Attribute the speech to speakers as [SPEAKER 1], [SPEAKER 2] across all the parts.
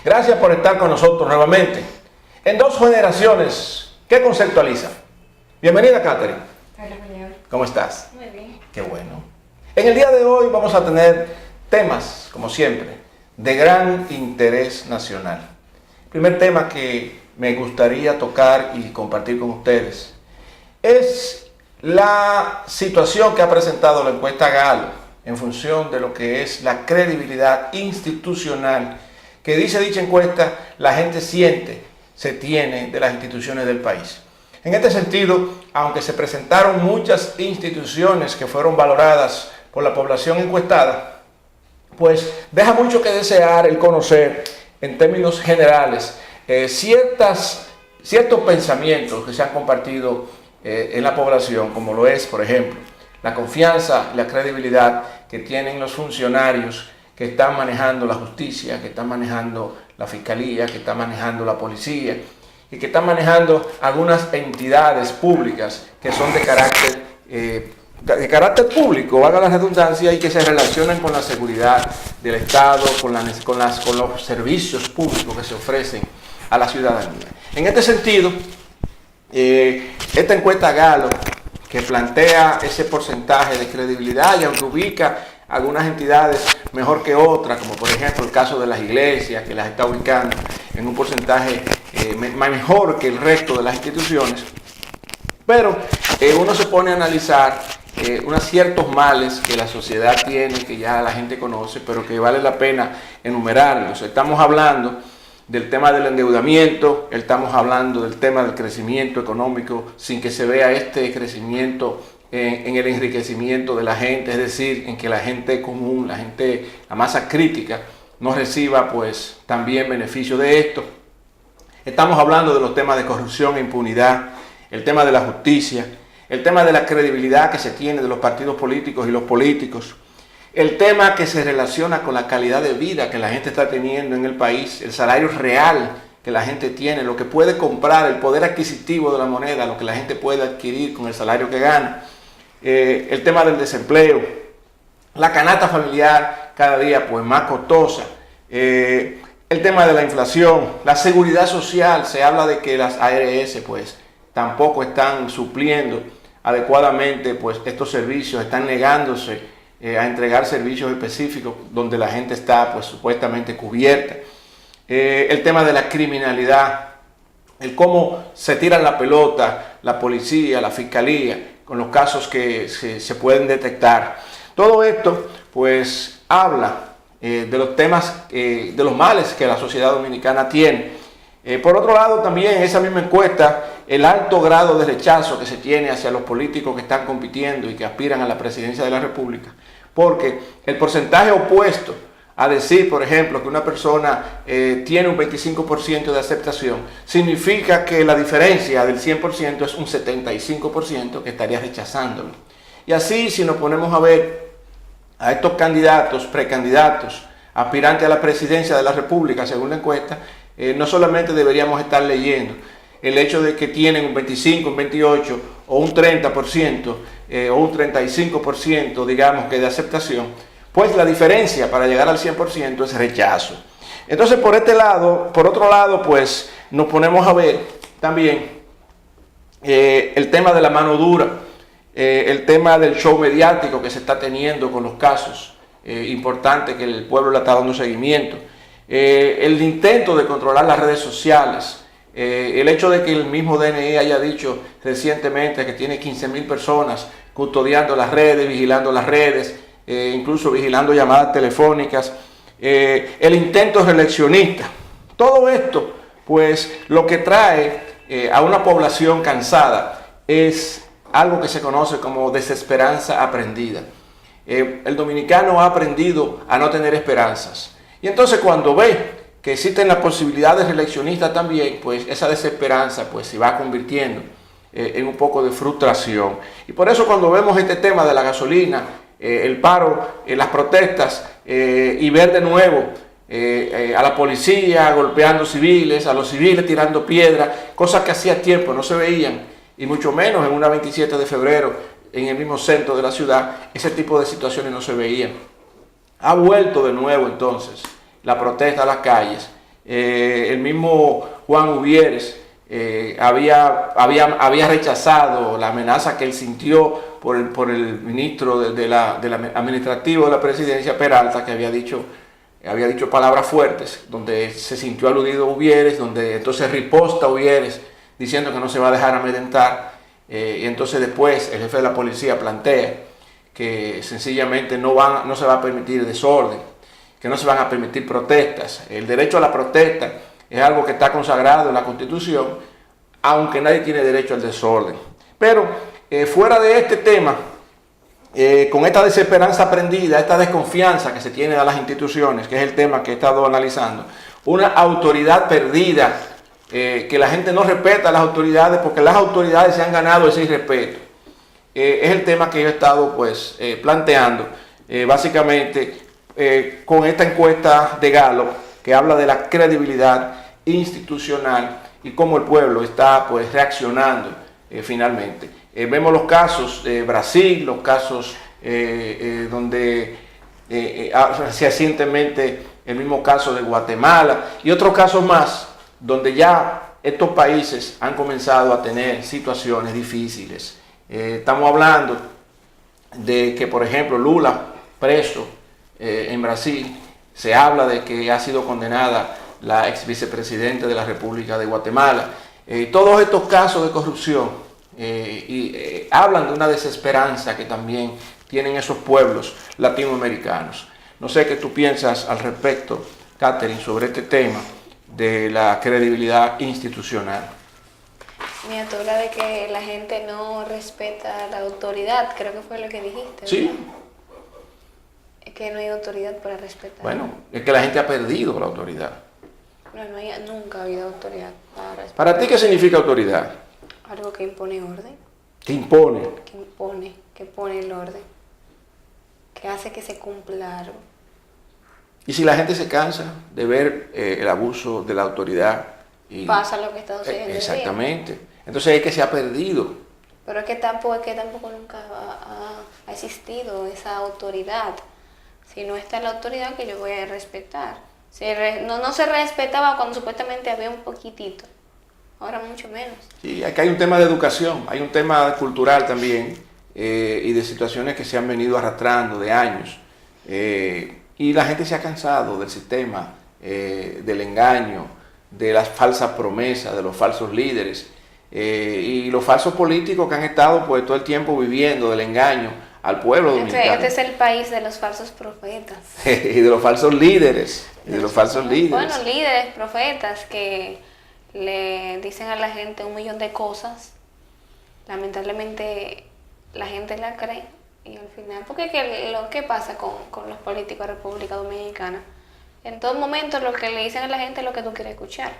[SPEAKER 1] Gracias por estar con nosotros nuevamente. En dos generaciones, ¿qué conceptualiza? Bienvenida, Catherine.
[SPEAKER 2] Hola, Julián.
[SPEAKER 1] ¿Cómo estás?
[SPEAKER 2] Muy bien.
[SPEAKER 1] Qué bueno. En el día de hoy vamos a tener temas, como siempre, de gran interés nacional. El primer tema que me gustaría tocar y compartir con ustedes es la situación que ha presentado la encuesta Gallup en función de lo que es la credibilidad institucional que dice dicha encuesta la gente siente se tiene de las instituciones del país. En este sentido, aunque se presentaron muchas instituciones que fueron valoradas por la población encuestada, pues deja mucho que desear el conocer en términos generales ciertos pensamientos que se han compartido en la población, como lo es, por ejemplo, la confianza y la credibilidad que tienen los funcionarios que están manejando la justicia, que están manejando la fiscalía, que están manejando la policía y que están manejando algunas entidades públicas que son de carácter público, valga la redundancia, y que se relacionan con la seguridad del Estado, con los servicios públicos que se ofrecen a la ciudadanía. En este sentido, esta encuesta Gallup, que plantea ese porcentaje de credibilidad y aunque ubica algunas entidades mejor que otras, como por ejemplo el caso de las iglesias, que las está ubicando en un porcentaje mejor que el resto de las instituciones, pero uno se pone a analizar unos ciertos males que la sociedad tiene, que ya la gente conoce, pero que vale la pena enumerarlos. Estamos hablando del tema del endeudamiento, estamos hablando del tema del crecimiento económico sin que se vea este crecimiento en el enriquecimiento de la gente, es decir, en que la gente común, la masa crítica, no reciba pues también beneficio de esto. Estamos hablando de los temas de corrupción e impunidad, el tema de la justicia, el tema de la credibilidad que se tiene de los partidos políticos y los políticos, el tema que se relaciona con la calidad de vida que la gente está teniendo en el país, el salario real que la gente tiene, lo que puede comprar, el poder adquisitivo de la moneda, lo que la gente puede adquirir con el salario que gana, el tema del desempleo, la canasta familiar cada día pues más costosa, el tema de la inflación, la seguridad social. Se habla de que las ARS pues tampoco están supliendo adecuadamente pues estos servicios, están negándose a entregar servicios específicos donde la gente está pues supuestamente cubierta. El tema de la criminalidad, el cómo se tiran la pelota la policía, la fiscalía, con los casos que se pueden detectar. Todo esto pues habla de los temas, de los males que la sociedad dominicana tiene. Por otro lado, también en esa misma encuesta, el alto grado de rechazo que se tiene hacia los políticos que están compitiendo y que aspiran a la presidencia de la República, porque el porcentaje opuesto a decir, por ejemplo, que una persona tiene un 25% de aceptación, significa que la diferencia del 100% es un 75% que estaría rechazándolo. Y así, si nos ponemos a ver a estos candidatos, precandidatos, aspirantes a la presidencia de la República, según la encuesta, no solamente deberíamos estar leyendo el hecho de que tienen un 25, un 28 o un 30% o un 35%, digamos, que de aceptación, pues la diferencia para llegar al 100% es rechazo. Entonces, por otro lado, pues nos ponemos a ver también el tema de la mano dura, el tema del show mediático que se está teniendo con los casos importantes que el pueblo le está dando seguimiento, el intento de controlar las redes sociales, el hecho de que el mismo DNI haya dicho recientemente que tiene 15.000 personas custodiando las redes, vigilando las redes, incluso vigilando llamadas telefónicas, el intento reeleccionista. Todo esto, pues, lo que trae a una población cansada es algo que se conoce como desesperanza aprendida. El dominicano ha aprendido a no tener esperanzas. Y entonces cuando ve que existen las posibilidades reeleccionistas también, pues esa desesperanza pues se va convirtiendo en un poco de frustración. Y por eso cuando vemos este tema de la gasolina, el paro, las protestas y ver de nuevo a la policía golpeando civiles, a los civiles tirando piedras, cosas que hacía tiempo no se veían, y mucho menos en una 27 de febrero en el mismo centro de la ciudad, ese tipo de situaciones no se veían. Ha vuelto de nuevo entonces la protesta a las calles el mismo Juan Uvieres había rechazado la amenaza que él sintió por el ministro del administrativo de la presidencia, Peralta, que había dicho palabras fuertes, donde se sintió aludido Uvieres, donde entonces riposta Uvieres diciendo que no se va a dejar amedrentar, y entonces después el jefe de la policía plantea que sencillamente no se va a permitir desorden, que no se van a permitir protestas. El derecho a la protesta es algo que está consagrado en la Constitución, aunque nadie tiene derecho al desorden. Pero fuera de este tema, con esta desesperanza aprendida, esta desconfianza que se tiene a las instituciones, que es el tema que he estado analizando, una autoridad perdida, que la gente no respeta a las autoridades porque las autoridades se han ganado ese irrespeto, es el tema que yo he estado planteando, básicamente con esta encuesta de Gallup, que habla de la credibilidad institucional y cómo el pueblo está reaccionando finalmente. Vemos los casos de Brasil, los casos donde recientemente el mismo caso de Guatemala y otros casos más, donde ya estos países han comenzado a tener situaciones difíciles. Estamos hablando de que, por ejemplo, Lula, preso en Brasil, se habla de que ha sido condenada la ex vicepresidenta de la República de Guatemala. Todos estos casos de corrupción hablan de una desesperanza que también tienen esos pueblos latinoamericanos. No sé qué tú piensas al respecto, Catherine, sobre este tema de la credibilidad institucional.
[SPEAKER 2] Mira, tú hablas de que la gente no respeta la autoridad, creo que fue lo que dijiste.
[SPEAKER 1] Sí.
[SPEAKER 2] ¿Verdad? Es que no hay autoridad para respetar.
[SPEAKER 1] Bueno, es que la gente ha perdido la autoridad.
[SPEAKER 2] No, nunca ha habido autoridad para respetar.
[SPEAKER 1] ¿Para ti qué significa autoridad?
[SPEAKER 2] Algo que impone orden.
[SPEAKER 1] ¿Qué impone?
[SPEAKER 2] Que pone el orden. Que hace que se cumpla algo.
[SPEAKER 1] Y si la gente se cansa de ver el abuso de la autoridad.
[SPEAKER 2] Pasa lo que está sucediendo.
[SPEAKER 1] Exactamente. Entonces es que se ha perdido.
[SPEAKER 2] Pero es que tampoco nunca ha existido esa autoridad. Si no está la autoridad, que yo voy a respetar. No se respetaba cuando supuestamente había un poquitito. Ahora mucho menos.
[SPEAKER 1] Sí, aquí hay un tema de educación, hay un tema cultural también, y de situaciones que se han venido arrastrando de años. Y la gente se ha cansado del sistema, del engaño, de las falsas promesas, de los falsos líderes, y los falsos políticos que han estado todo el tiempo viviendo del engaño al pueblo dominicano.
[SPEAKER 2] Este es el país de los falsos profetas.
[SPEAKER 1] Y de los falsos líderes. Bueno,
[SPEAKER 2] líderes, profetas que le dicen a la gente 1.000.000 de cosas. Lamentablemente la gente la cree y al final, porque lo que pasa con los políticos de República Dominicana, en todo momento lo que le dicen a la gente es lo que tú quieres escuchar.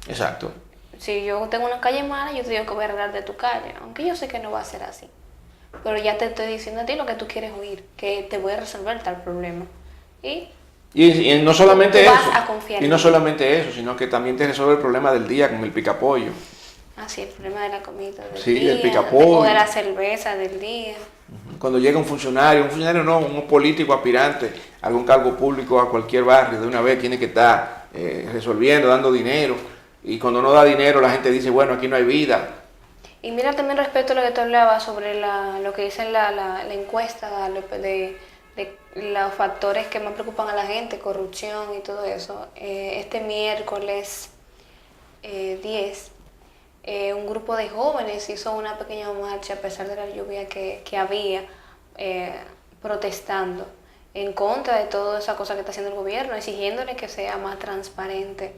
[SPEAKER 1] Exacto.
[SPEAKER 2] Si yo tengo una calle mala, yo te digo que voy a arreglar de tu calle, aunque yo sé que no va a ser así. Pero ya te estoy diciendo a ti lo que tú quieres oír, que te voy a resolver tal problema. Y
[SPEAKER 1] no solamente
[SPEAKER 2] tú
[SPEAKER 1] eso,
[SPEAKER 2] vas a confiar
[SPEAKER 1] y no solamente eso, sino que también te resuelve el problema del día con el picapollo.
[SPEAKER 2] Sí, el problema de la comida del
[SPEAKER 1] sí,
[SPEAKER 2] día,
[SPEAKER 1] del picapollo.
[SPEAKER 2] O de la cerveza del día.
[SPEAKER 1] Cuando llega un funcionario no, un político aspirante a algún cargo público a cualquier barrio, de una vez tiene que estar resolviendo, dando dinero, y cuando no da dinero la gente dice, bueno, aquí no hay vida.
[SPEAKER 2] Y mira también respecto a lo que tú hablabas sobre lo que dice la encuesta de los factores que más preocupan a la gente, corrupción y todo eso. Este miércoles 10, un grupo de jóvenes hizo una pequeña marcha a pesar de la lluvia que había, protestando en contra de toda esa cosa que está haciendo el gobierno, exigiéndole que sea más transparente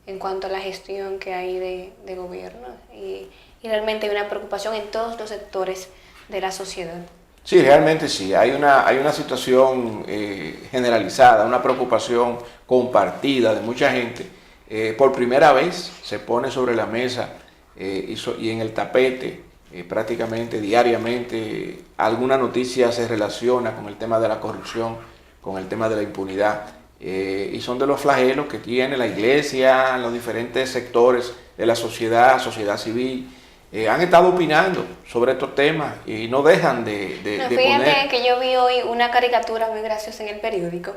[SPEAKER 2] en cuanto a la gestión que hay de gobierno. Y realmente hay una preocupación en todos los sectores de la sociedad.
[SPEAKER 1] Sí, realmente sí, hay una situación generalizada, una preocupación compartida de mucha gente. Por primera vez se pone sobre la mesa y en el tapete prácticamente diariamente alguna noticia se relaciona con el tema de la corrupción, con el tema de la impunidad. Y son de los flagelos que tiene la iglesia, los diferentes sectores de la sociedad civil. Han estado opinando sobre estos temas y no dejan de
[SPEAKER 2] Fíjate
[SPEAKER 1] poner.
[SPEAKER 2] que yo vi hoy una caricatura muy graciosa en el periódico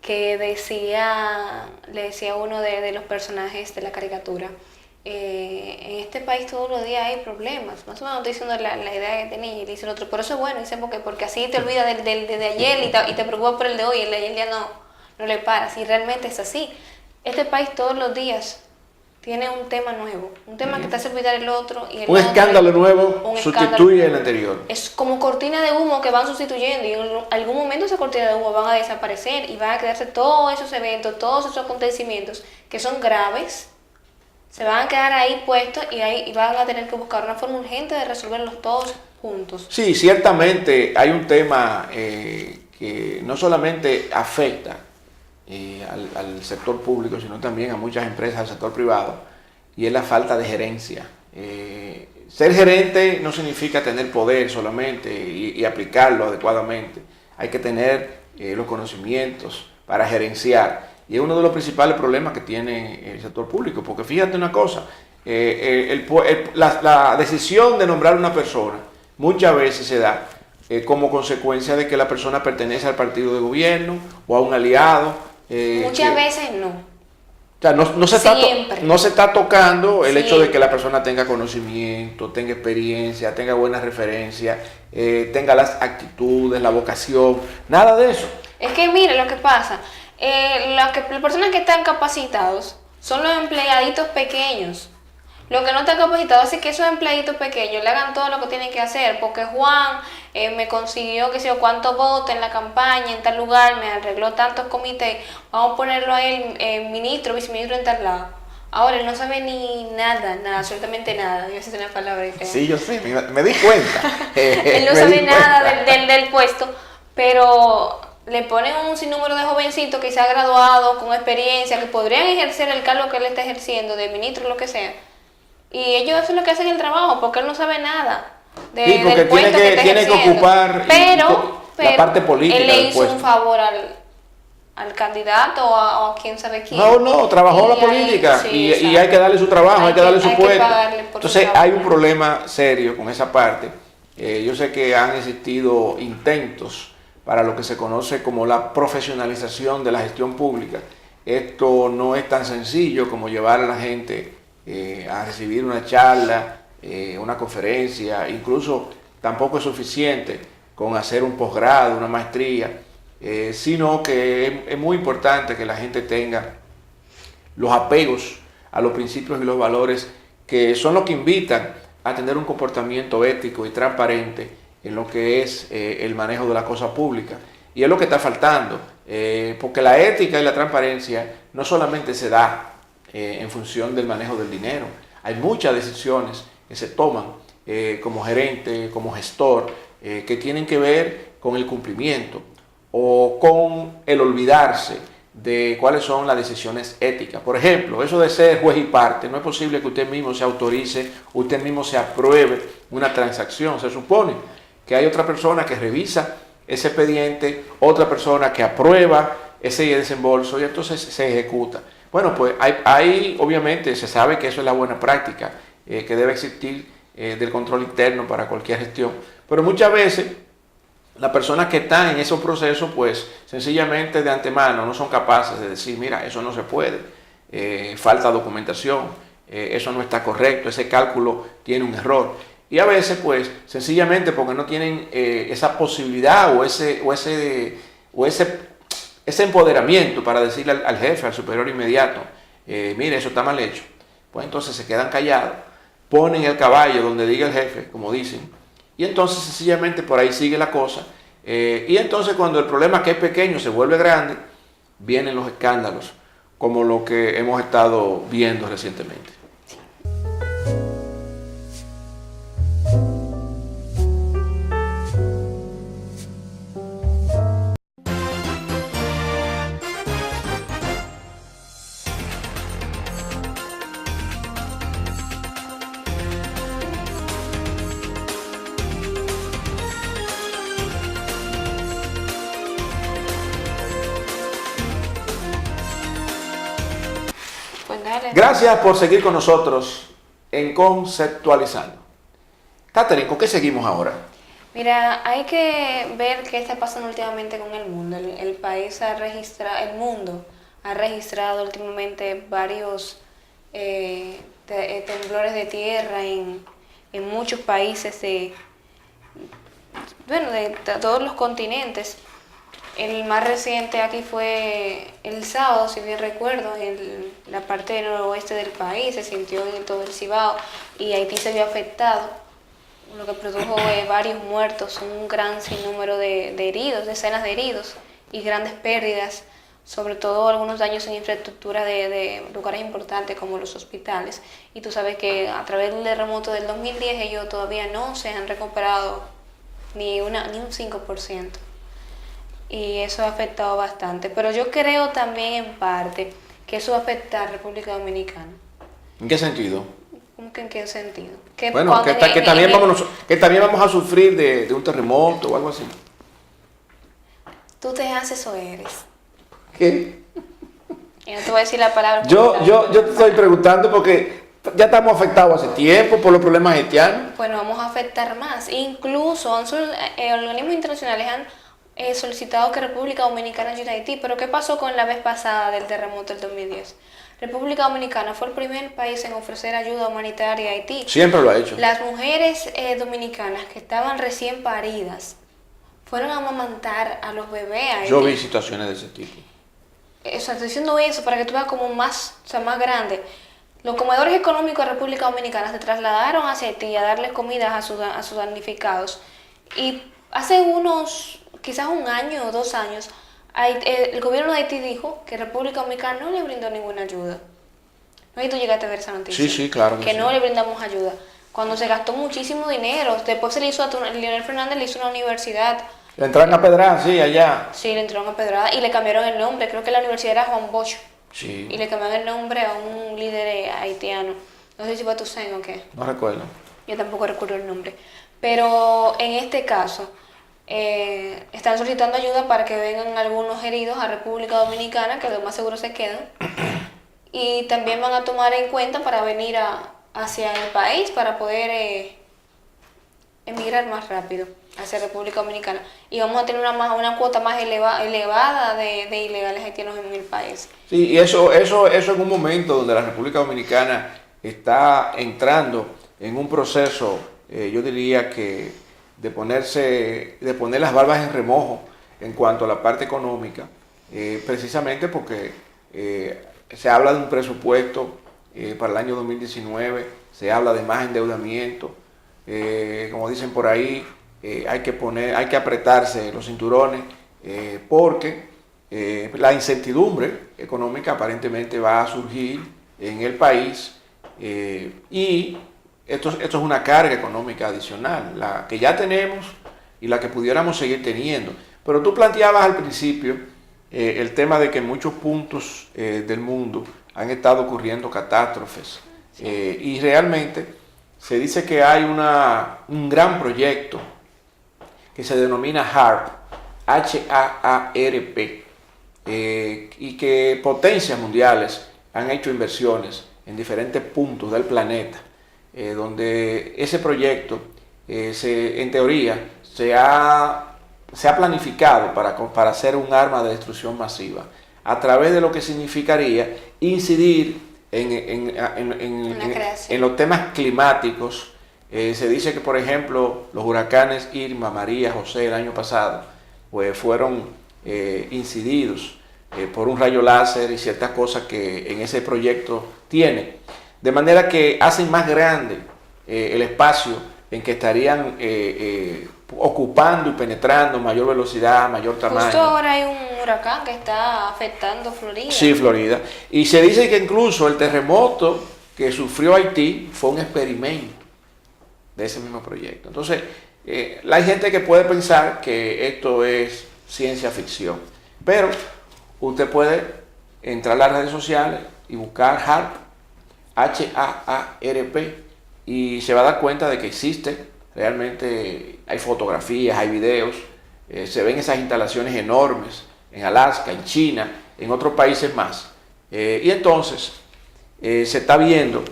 [SPEAKER 2] que decía, le decía uno de los personajes de la caricatura, en este país todos los días hay problemas, más o menos estoy diciendo la idea que tenía, y dice el otro, pero eso es bueno, dice, porque así te olvidas de ayer y te preocupas por el de hoy, y el de ayer ya no le paras, y realmente es así. Este país todos los días tiene un tema nuevo, un tema que te hace olvidar el otro. Y
[SPEAKER 1] un escándalo nuevo sustituye el anterior.
[SPEAKER 2] Es como cortina de humo que van sustituyendo y en algún momento esa cortina de humo van a desaparecer y van a quedarse todos esos eventos, todos esos acontecimientos que son graves, se van a quedar ahí puestos y van a tener que buscar una forma urgente de resolverlos todos juntos.
[SPEAKER 1] Sí, ciertamente hay un tema que no solamente afecta al sector público, sino también a muchas empresas del sector privado, y es la falta de gerencia. Ser gerente no significa tener poder solamente y aplicarlo adecuadamente. Hay que tener los conocimientos para gerenciar, y es uno de los principales problemas que tiene el sector público, porque fíjate una cosa, la decisión de nombrar una persona muchas veces se da como consecuencia de que la persona pertenece al partido de gobierno o a un aliado.
[SPEAKER 2] Muchas veces no.
[SPEAKER 1] O sea, no se está tocando el hecho de que la persona tenga conocimiento, tenga experiencia, tenga buenas referencias, tenga las actitudes, la vocación, nada de eso.
[SPEAKER 2] Es que mire lo que pasa, las personas que están capacitados son los empleaditos pequeños. Los que no están capacitados, así que esos empleaditos pequeños le hagan todo lo que tienen que hacer, porque Juan me consiguió, qué sé yo, cuántos votos en la campaña, en tal lugar, me arregló tantos comités, vamos a ponerlo a él ministro, viceministro en tal lado. Ahora él no sabe ni nada, absolutamente nada. Yo sé una palabra diferente.
[SPEAKER 1] Sí, yo sí, me di cuenta.
[SPEAKER 2] Él no sabe nada del puesto, pero le ponen un sinnúmero de jovencitos que se ha graduado con experiencia, que podrían ejercer el cargo que él está ejerciendo, de ministro o lo que sea. Y ellos eso es lo que hacen el trabajo, porque él no sabe nada
[SPEAKER 1] sí, porque tiene que ocupar la parte política.
[SPEAKER 2] Él le hizo un favor al candidato o a quién sabe quién.
[SPEAKER 1] No, trabajó la política y hay que darle su trabajo, hay que darle su puesto. Entonces hay un problema serio con esa parte. Yo sé que han existido intentos para lo que se conoce como la profesionalización de la gestión pública. Esto no es tan sencillo como llevar a la gente a recibir una charla, una conferencia, incluso tampoco es suficiente con hacer un posgrado, una maestría, sino que es muy importante que la gente tenga los apegos a los principios y los valores que son los que invitan a tener un comportamiento ético y transparente en lo que es el manejo de la cosa pública. Y es lo que está faltando, porque la ética y la transparencia no solamente se da en función del manejo del dinero. Hay muchas decisiones que se toman como gerente, como gestor, que tienen que ver con el cumplimiento o con el olvidarse de cuáles son las decisiones éticas. Por ejemplo, eso de ser juez y parte, no es posible que usted mismo se autorice, usted mismo se apruebe una transacción. Se supone que hay otra persona que revisa ese expediente, otra persona que aprueba ese desembolso y entonces se ejecuta. Bueno, pues hay obviamente se sabe que eso es la buena práctica que debe existir del control interno para cualquier gestión, pero muchas veces las personas que están en esos procesos pues sencillamente de antemano no son capaces de decir, mira, eso no se puede, falta documentación, eso no está correcto, ese cálculo tiene un error. Y a veces pues sencillamente porque no tienen esa posibilidad o ese empoderamiento para decirle al jefe, al superior inmediato, mire, eso está mal hecho, pues entonces se quedan callados, ponen el caballo donde diga el jefe, como dicen, y entonces sencillamente por ahí sigue la cosa, y entonces cuando el problema que es pequeño se vuelve grande, vienen los escándalos, como lo que hemos estado viendo recientemente. Gracias por seguir con nosotros en Conceptualizando. Catherine, ¿con qué seguimos ahora?
[SPEAKER 2] Mira, hay que ver qué está pasando últimamente con el mundo. El país ha registrado, el mundo ha registrado últimamente varios temblores de tierra en muchos países de todos los continentes. El más reciente aquí fue el sábado, si bien recuerdo, en la parte del noroeste del país, se sintió en todo el Cibao y Haití se vio afectado, lo que produjo varios muertos, un gran sinnúmero de heridos, decenas de heridos y grandes pérdidas, sobre todo algunos daños en infraestructura de lugares importantes como los hospitales. Y tú sabes que a través del terremoto del 2010 ellos todavía no se han recuperado ni un 5%. Y eso ha afectado bastante. Pero yo creo también en parte que eso va a afectar a República Dominicana.
[SPEAKER 1] ¿En qué sentido?
[SPEAKER 2] ¿Cómo que en qué sentido?
[SPEAKER 1] Bueno, que también vamos a sufrir de un terremoto o algo así.
[SPEAKER 2] Tú te haces o eres.
[SPEAKER 1] ¿Qué?
[SPEAKER 2] Y no te voy a decir la palabra.
[SPEAKER 1] Yo te estoy preguntando porque ya estamos afectados hace tiempo por los problemas haitianos.
[SPEAKER 2] Bueno, vamos a afectar más. Incluso organismos internacionales han solicitado que República Dominicana ayude a Haití, pero ¿qué pasó con la vez pasada del terremoto del 2010? República Dominicana fue el primer país en ofrecer ayuda humanitaria a Haití.
[SPEAKER 1] Siempre lo ha hecho.
[SPEAKER 2] Las mujeres dominicanas que estaban recién paridas fueron a amamantar a los bebés a Haití.
[SPEAKER 1] Yo vi situaciones de ese tipo.
[SPEAKER 2] O sea, estoy diciendo eso para que tú veas como más grande. Los comedores económicos de República Dominicana se trasladaron hacia Haití a darles comida a sus damnificados. Y hace quizás un año o 2 años, el gobierno de Haití dijo que República Dominicana no le brindó ninguna ayuda. ¿No? Y tú llegaste a ver esa noticia.
[SPEAKER 1] Sí, claro.
[SPEAKER 2] Que no le brindamos ayuda. Cuando se gastó muchísimo dinero, después Leonel Fernández le hizo una universidad.
[SPEAKER 1] Le entraron a pedrada, sí, allá.
[SPEAKER 2] Sí, le entraron a pedrada y le cambiaron el nombre. Creo que la universidad era Juan Bosch.
[SPEAKER 1] Sí.
[SPEAKER 2] Y le cambiaron el nombre a un líder haitiano. No sé si fue Toussaint o qué.
[SPEAKER 1] No recuerdo.
[SPEAKER 2] Yo tampoco recuerdo el nombre. Pero en este caso, están solicitando ayuda para que vengan algunos heridos a República Dominicana, que lo más seguro se quedan. Y también van a tomar en cuenta para venir hacia el país para poder emigrar más rápido hacia República Dominicana. Y vamos a tener una cuota más elevada de ilegales haitianos en el país.
[SPEAKER 1] Sí, y eso en un momento donde la República Dominicana está entrando en un proceso, yo diría que de poner las barbas en remojo en cuanto a la parte económica, precisamente porque se habla de un presupuesto para el año 2019, se habla de más endeudamiento, como dicen por ahí, hay que apretarse los cinturones porque la incertidumbre económica aparentemente va a surgir en el país y esto es una carga económica adicional, la que ya tenemos y la que pudiéramos seguir teniendo. Pero tú planteabas al principio el tema de que en muchos puntos del mundo han estado ocurriendo catástrofes y realmente se dice que hay un gran proyecto que se denomina HAARP, H-A-A-R-P, y que potencias mundiales han hecho inversiones en diferentes puntos del planeta, donde ese proyecto, en teoría, se ha planificado para hacer un arma de destrucción masiva, a través de lo que significaría incidir en los temas climáticos. Se dice que, por ejemplo, los huracanes Irma, María, José el año pasado, pues fueron incididos por un rayo láser y ciertas cosas que en ese proyecto tiene. De manera que hacen más grande el espacio en que estarían ocupando y penetrando mayor velocidad, mayor tamaño.
[SPEAKER 2] Justo ahora hay un huracán que está afectando Florida. Sí,
[SPEAKER 1] Florida. Y se dice que incluso el terremoto que sufrió Haití fue un experimento de ese mismo proyecto. Entonces, hay gente que puede pensar que esto es ciencia ficción, pero usted puede entrar a las redes sociales y buscar HAARP, H-A-A-R-P, y se va a dar cuenta de que existe, realmente hay fotografías, hay videos, se ven esas instalaciones enormes en Alaska, en China, en otros países más. Y entonces se está viendo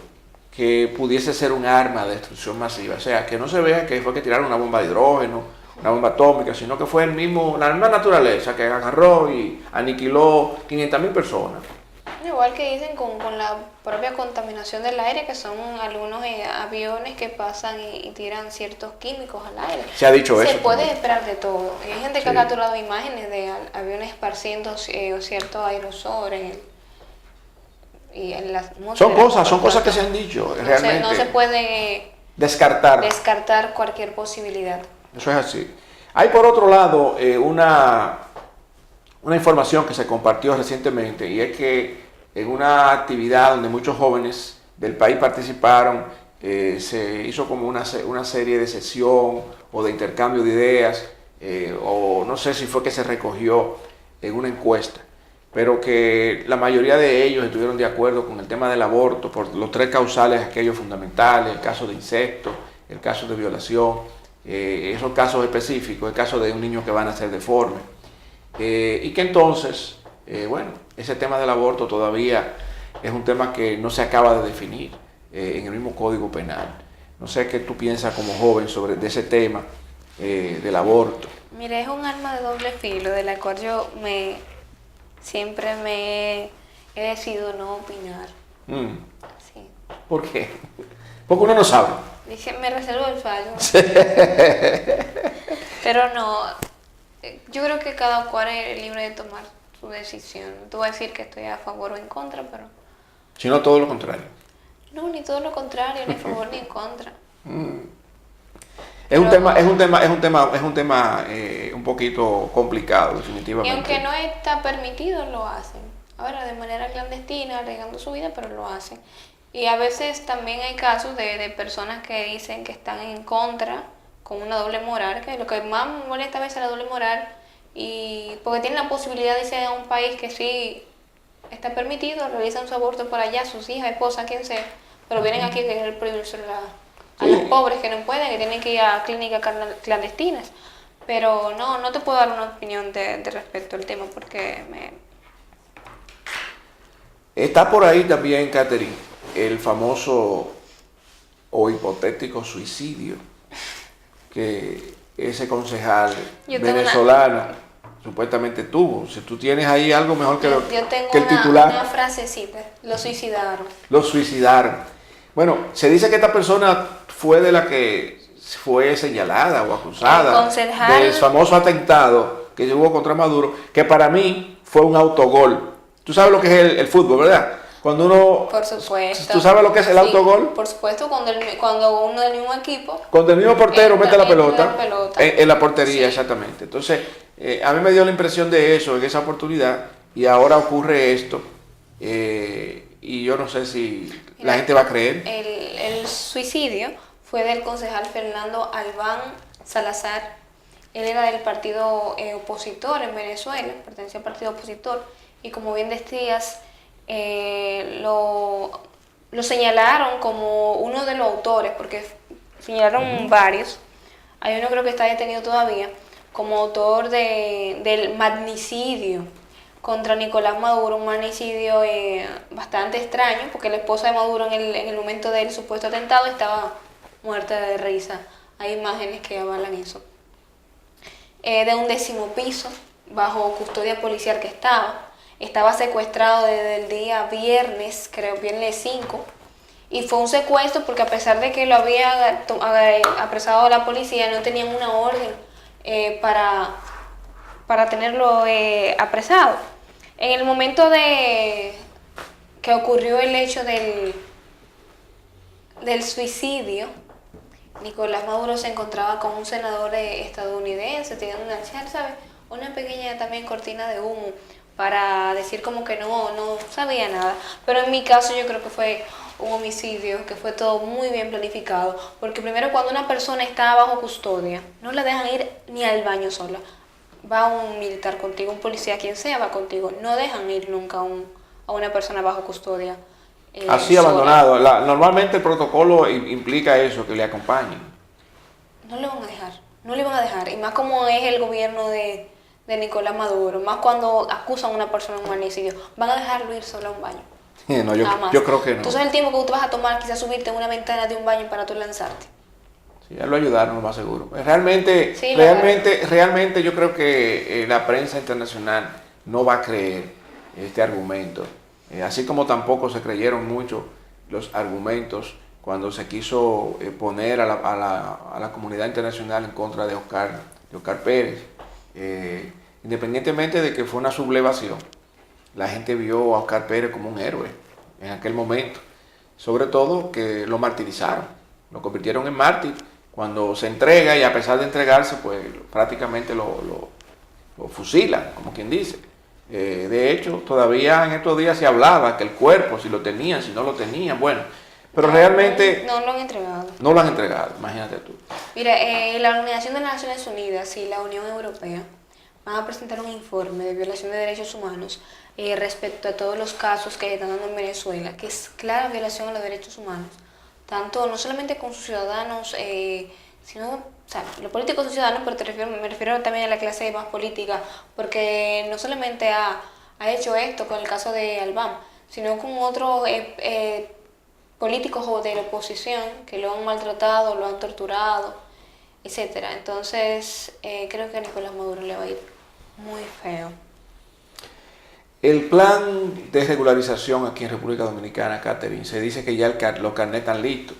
[SPEAKER 1] que pudiese ser un arma de destrucción masiva, o sea, que no se vea que fue que tiraron una bomba de hidrógeno una bomba atómica, sino que fue la misma naturaleza que agarró y aniquiló 500.000 personas.
[SPEAKER 2] Igual que dicen con la propia contaminación del aire, que son algunos aviones que pasan y tiran ciertos químicos al aire.
[SPEAKER 1] Se ha dicho eso.
[SPEAKER 2] Se puede esperar de todo. Hay gente que ha capturado imágenes de aviones esparciendo cierto aerosol en las atmósfera.
[SPEAKER 1] Son cosas que se han dicho, realmente.
[SPEAKER 2] No se puede descartar cualquier posibilidad.
[SPEAKER 1] Eso es así. Hay por otro lado una información que se compartió recientemente, y es que en una actividad donde muchos jóvenes del país participaron, se hizo como una serie de sesión o de intercambio de ideas, o no sé si fue que se recogió en una encuesta, pero que la mayoría de ellos estuvieron de acuerdo con el tema del aborto por los 3 causales aquellos fundamentales: el caso de incesto, el caso de violación, esos casos específicos, el caso de un niño que va a nacer deforme, y que entonces, bueno, ese tema del aborto todavía es un tema que no se acaba de definir en el mismo Código Penal. No sé qué tú piensas como joven de ese tema del aborto.
[SPEAKER 2] Mire, es un arma de doble filo, de la cual yo siempre me he decidido no opinar. Sí.
[SPEAKER 1] ¿Por qué? Porque uno no sabe.
[SPEAKER 2] Dije, me reservo el fallo. Pero no, yo creo que cada cual es libre de tomar su decisión. No te voy a decir que estoy a favor o en contra, pero...
[SPEAKER 1] Sino todo lo contrario.
[SPEAKER 2] No, ni todo lo contrario, ni a favor ni en contra.
[SPEAKER 1] Es un tema un poquito complicado, definitivamente.
[SPEAKER 2] Y aunque no está permitido, lo hacen. Ahora, de manera clandestina, arriesgando su vida, pero lo hacen. Y a veces también hay casos de personas que dicen que están en contra, con una doble moral, que lo que más molesta a veces es la doble moral, y porque tienen la posibilidad de irse a un país que sí está permitido, realizan su aborto por allá, sus hijas, esposas, quien sea, pero vienen aquí a querer prohibírselo a los pobres que no pueden, que tienen que ir a clínicas clandestinas. Pero no te puedo dar una opinión de respecto al tema, porque
[SPEAKER 1] Está por ahí también, Catherine, el famoso o hipotético suicidio que ese concejal venezolano supuestamente tuvo. Si tú tienes ahí algo mejor que el titular.
[SPEAKER 2] Una frasecita: lo suicidaron.
[SPEAKER 1] Lo suicidaron. Bueno, se dice que esta persona fue de la que fue señalada o acusada del famoso atentado que hubo contra Maduro, que para mí fue un autogol. Tú sabes lo que es el fútbol, ¿verdad? Cuando uno...
[SPEAKER 2] Por supuesto.
[SPEAKER 1] ¿Tú sabes lo que es el autogol?
[SPEAKER 2] Por supuesto, cuando uno del mismo equipo...
[SPEAKER 1] Cuando el mismo portero mete la pelota en la portería, sí. Exactamente. Entonces, a mí me dio la impresión de eso en esa oportunidad, y ahora ocurre esto, y yo no sé si la gente va a creer.
[SPEAKER 2] El suicidio fue del concejal Fernando Albán Salazar. Él era del partido opositor en Venezuela, pertenecía al partido opositor, y como bien decías, lo señalaron como uno de los autores, porque señalaron varios. Hay uno, creo que está detenido todavía, como autor del magnicidio contra Nicolás Maduro, un magnicidio bastante extraño, porque la esposa de Maduro en el momento del supuesto atentado estaba muerta de risa. Hay imágenes que avalan eso. De un 10º piso, bajo custodia policial que estaba secuestrado desde el día viernes, creo, viernes 5, y fue un secuestro porque a pesar de que lo había apresado la policía, no tenían una orden para tenerlo apresado. En el momento de que ocurrió el hecho del suicidio, Nicolás Maduro se encontraba con un senador estadounidense, teniendo una charla, ¿sabes? Una pequeña también cortina de humo para decir como que no sabía nada. Pero en mi caso yo creo que fue un homicidio, que fue todo muy bien planificado, porque primero, cuando una persona está bajo custodia, no la dejan ir ni al baño sola. Va un militar contigo, un policía, quien sea, va contigo. No dejan ir nunca a una persona bajo custodia.
[SPEAKER 1] Así abandonado. Normalmente el protocolo implica eso, que le acompañen.
[SPEAKER 2] No le van a dejar. Y más como es el gobierno de Nicolás Maduro, más cuando acusan a una persona de un magnicidio, van a dejarlo ir solo a un baño.
[SPEAKER 1] No, yo creo que no.
[SPEAKER 2] Entonces el tiempo que tú vas a tomar, quizás subirte en una ventana de un baño para tú lanzarte.
[SPEAKER 1] Sí, ya lo ayudaron, lo más seguro. Realmente,
[SPEAKER 2] Sí,
[SPEAKER 1] realmente yo creo que la prensa internacional no va a creer este argumento. Así como tampoco se creyeron mucho los argumentos cuando se quiso poner a la comunidad internacional en contra de Oscar Pérez. Independientemente de que fue una sublevación, la gente vio a Oscar Pérez como un héroe en aquel momento. Sobre todo que lo martirizaron, lo convirtieron en mártir cuando se entrega, y a pesar de entregarse, pues prácticamente lo fusilan, como quien dice. De hecho, todavía en estos días se hablaba que el cuerpo, si lo tenían, si no lo tenían, bueno, pero realmente
[SPEAKER 2] no lo han entregado.
[SPEAKER 1] no lo han entregado, imagínate tú.
[SPEAKER 2] Mira, la Organización de las Naciones Unidas y la Unión Europea van a presentar un informe de violación de derechos humanos respecto a todos los casos que están dando en Venezuela, que es clara violación a los derechos humanos, tanto no solamente con sus ciudadanos, sino, o sea, los políticos son ciudadanos, pero me refiero también a la clase más política, porque no solamente ha hecho esto con el caso de Albán, sino con otros políticos de la oposición que lo han maltratado, lo han torturado, etcétera. Entonces, creo que a Nicolás Maduro le va a ir muy feo.
[SPEAKER 1] El plan de regularización aquí en República Dominicana, Catherine, se dice que ya los carnets están listos.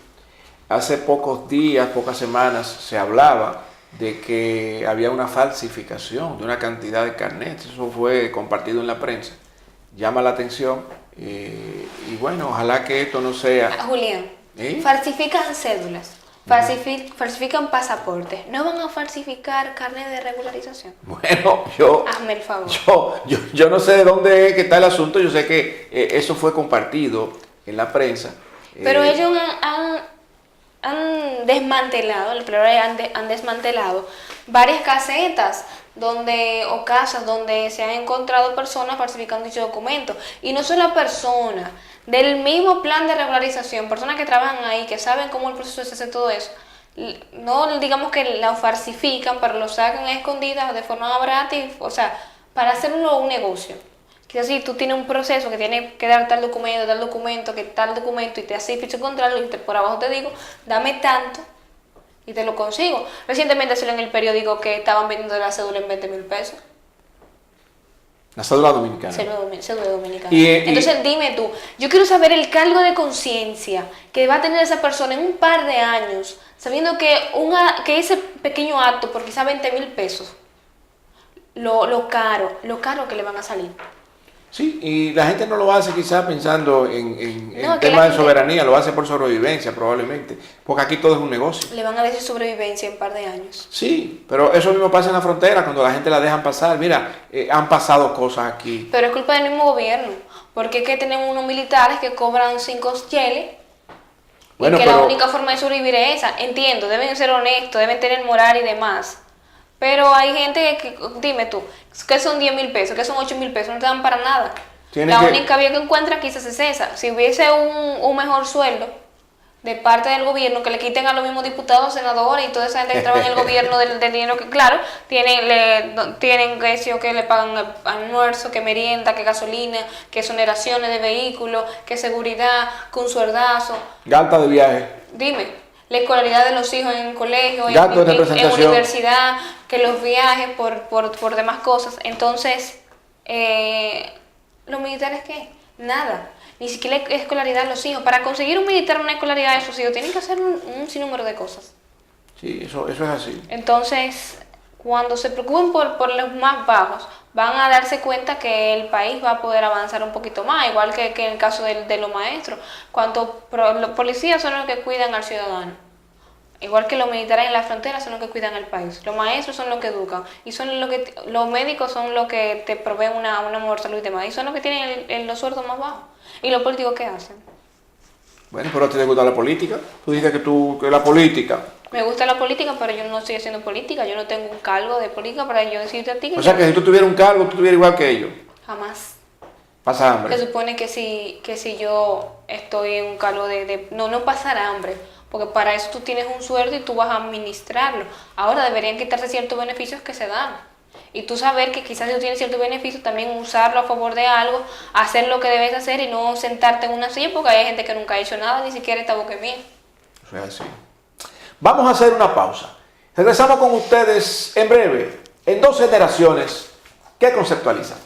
[SPEAKER 1] Hace pocos días, pocas semanas, se hablaba de que había una falsificación de una cantidad de carnets. Eso fue compartido en la prensa. Llama la atención y bueno, ojalá que esto no sea...
[SPEAKER 2] Julián, falsifican cédulas, falsifican pasaportes. ¿No van a falsificar carnet de regularización?
[SPEAKER 1] Bueno,
[SPEAKER 2] hazme el favor.
[SPEAKER 1] Yo no sé de dónde es que está el asunto. Yo sé que eso fue compartido en la prensa.
[SPEAKER 2] Pero ellos han desmantelado, han desmantelado varias casetas o casas donde se han encontrado personas falsificando dicho documento. Y no solo personas del mismo plan de regularización, personas que trabajan ahí, que saben cómo el proceso se hace todo eso. No digamos que la falsifican, pero lo sacan a escondidas de forma barata, o sea, para hacerlo un negocio. Quizás si tú tienes un proceso que tiene que dar tal documento, que tal documento, y te hace difícil encontrarlo, y por abajo te digo, dame tanto, y te lo consigo. Recientemente salió en el periódico que estaban vendiendo la cédula en 20,000 pesos.
[SPEAKER 1] La cédula dominicana.
[SPEAKER 2] Cédula dominicana. Entonces dime tú, yo quiero saber el cargo de conciencia que va a tener esa persona en un par de años, sabiendo que ese pequeño acto, por quizá 20,000 pesos, lo caro que le van a salir.
[SPEAKER 1] Sí, y la gente no lo hace quizás pensando en temas de soberanía, lo hace por sobrevivencia probablemente, porque aquí todo es un negocio.
[SPEAKER 2] Le van a decir sobrevivencia en un par de años.
[SPEAKER 1] Sí, pero eso mismo pasa en la frontera, cuando la gente la dejan pasar. Mira, han pasado cosas aquí.
[SPEAKER 2] Pero es culpa del mismo gobierno, porque es que tenemos unos militares que cobran 5 cheles, y que la única forma de sobrevivir es esa. Entiendo, deben ser honestos, deben tener moral y demás. Pero hay gente que, dime tú, que son 10,000 pesos, que son 8,000 pesos, no te dan para nada. La única vía que encuentran quizás es esa. Si hubiese un mejor sueldo de parte del gobierno, que le quiten a los mismos diputados, senadores y toda esa gente que trabaja en el gobierno del dinero que, claro, tienen que le pagan almuerzo, que merienda, que gasolina, que exoneraciones de vehículos, que seguridad, que un sueldazo.
[SPEAKER 1] Gasta de viaje.
[SPEAKER 2] Dime. La escolaridad de los hijos en el colegio,
[SPEAKER 1] en
[SPEAKER 2] universidad, que los viajes por demás cosas. Entonces, ¿los militares qué? Nada. Ni siquiera escolaridad de los hijos. Para conseguir un militar una escolaridad de sus hijos, tienen que hacer un sinnúmero de cosas.
[SPEAKER 1] Sí, eso es así.
[SPEAKER 2] Entonces, cuando se preocupen por los más bajos, van a darse cuenta que el país va a poder avanzar un poquito más, igual que en el caso de los maestros. Cuando los policías son los que cuidan al ciudadano, igual que los militares en la frontera son los que cuidan al país. Los maestros son los que educan, y los médicos son los que te proveen una mejor salud y demás, y son los que tienen los sueldos más bajos. ¿Y los políticos qué hacen?
[SPEAKER 1] Bueno, pero a ti te gusta la política. Tú dices que la política.
[SPEAKER 2] Me gusta la política, pero yo no estoy haciendo política. Yo no tengo un cargo de política para yo decirte a ti que...
[SPEAKER 1] O sea, que si tú tuvieras un cargo, tú estuvieras igual que ellos.
[SPEAKER 2] Jamás.
[SPEAKER 1] Pasa hambre.
[SPEAKER 2] Se supone que si yo estoy en un cargo no pasar hambre, porque para eso tú tienes un sueldo y tú vas a administrarlo. Ahora deberían quitarse ciertos beneficios que se dan. Y tú saber que quizás si tú tienes ciertos beneficios, también usarlo a favor de algo, hacer lo que debes hacer y no sentarte en una silla, porque hay gente que nunca ha hecho nada, ni siquiera esta boca mía.
[SPEAKER 1] Eso es así. Vamos a hacer una pausa. Regresamos con ustedes en breve, en 2 generaciones que conceptualizan.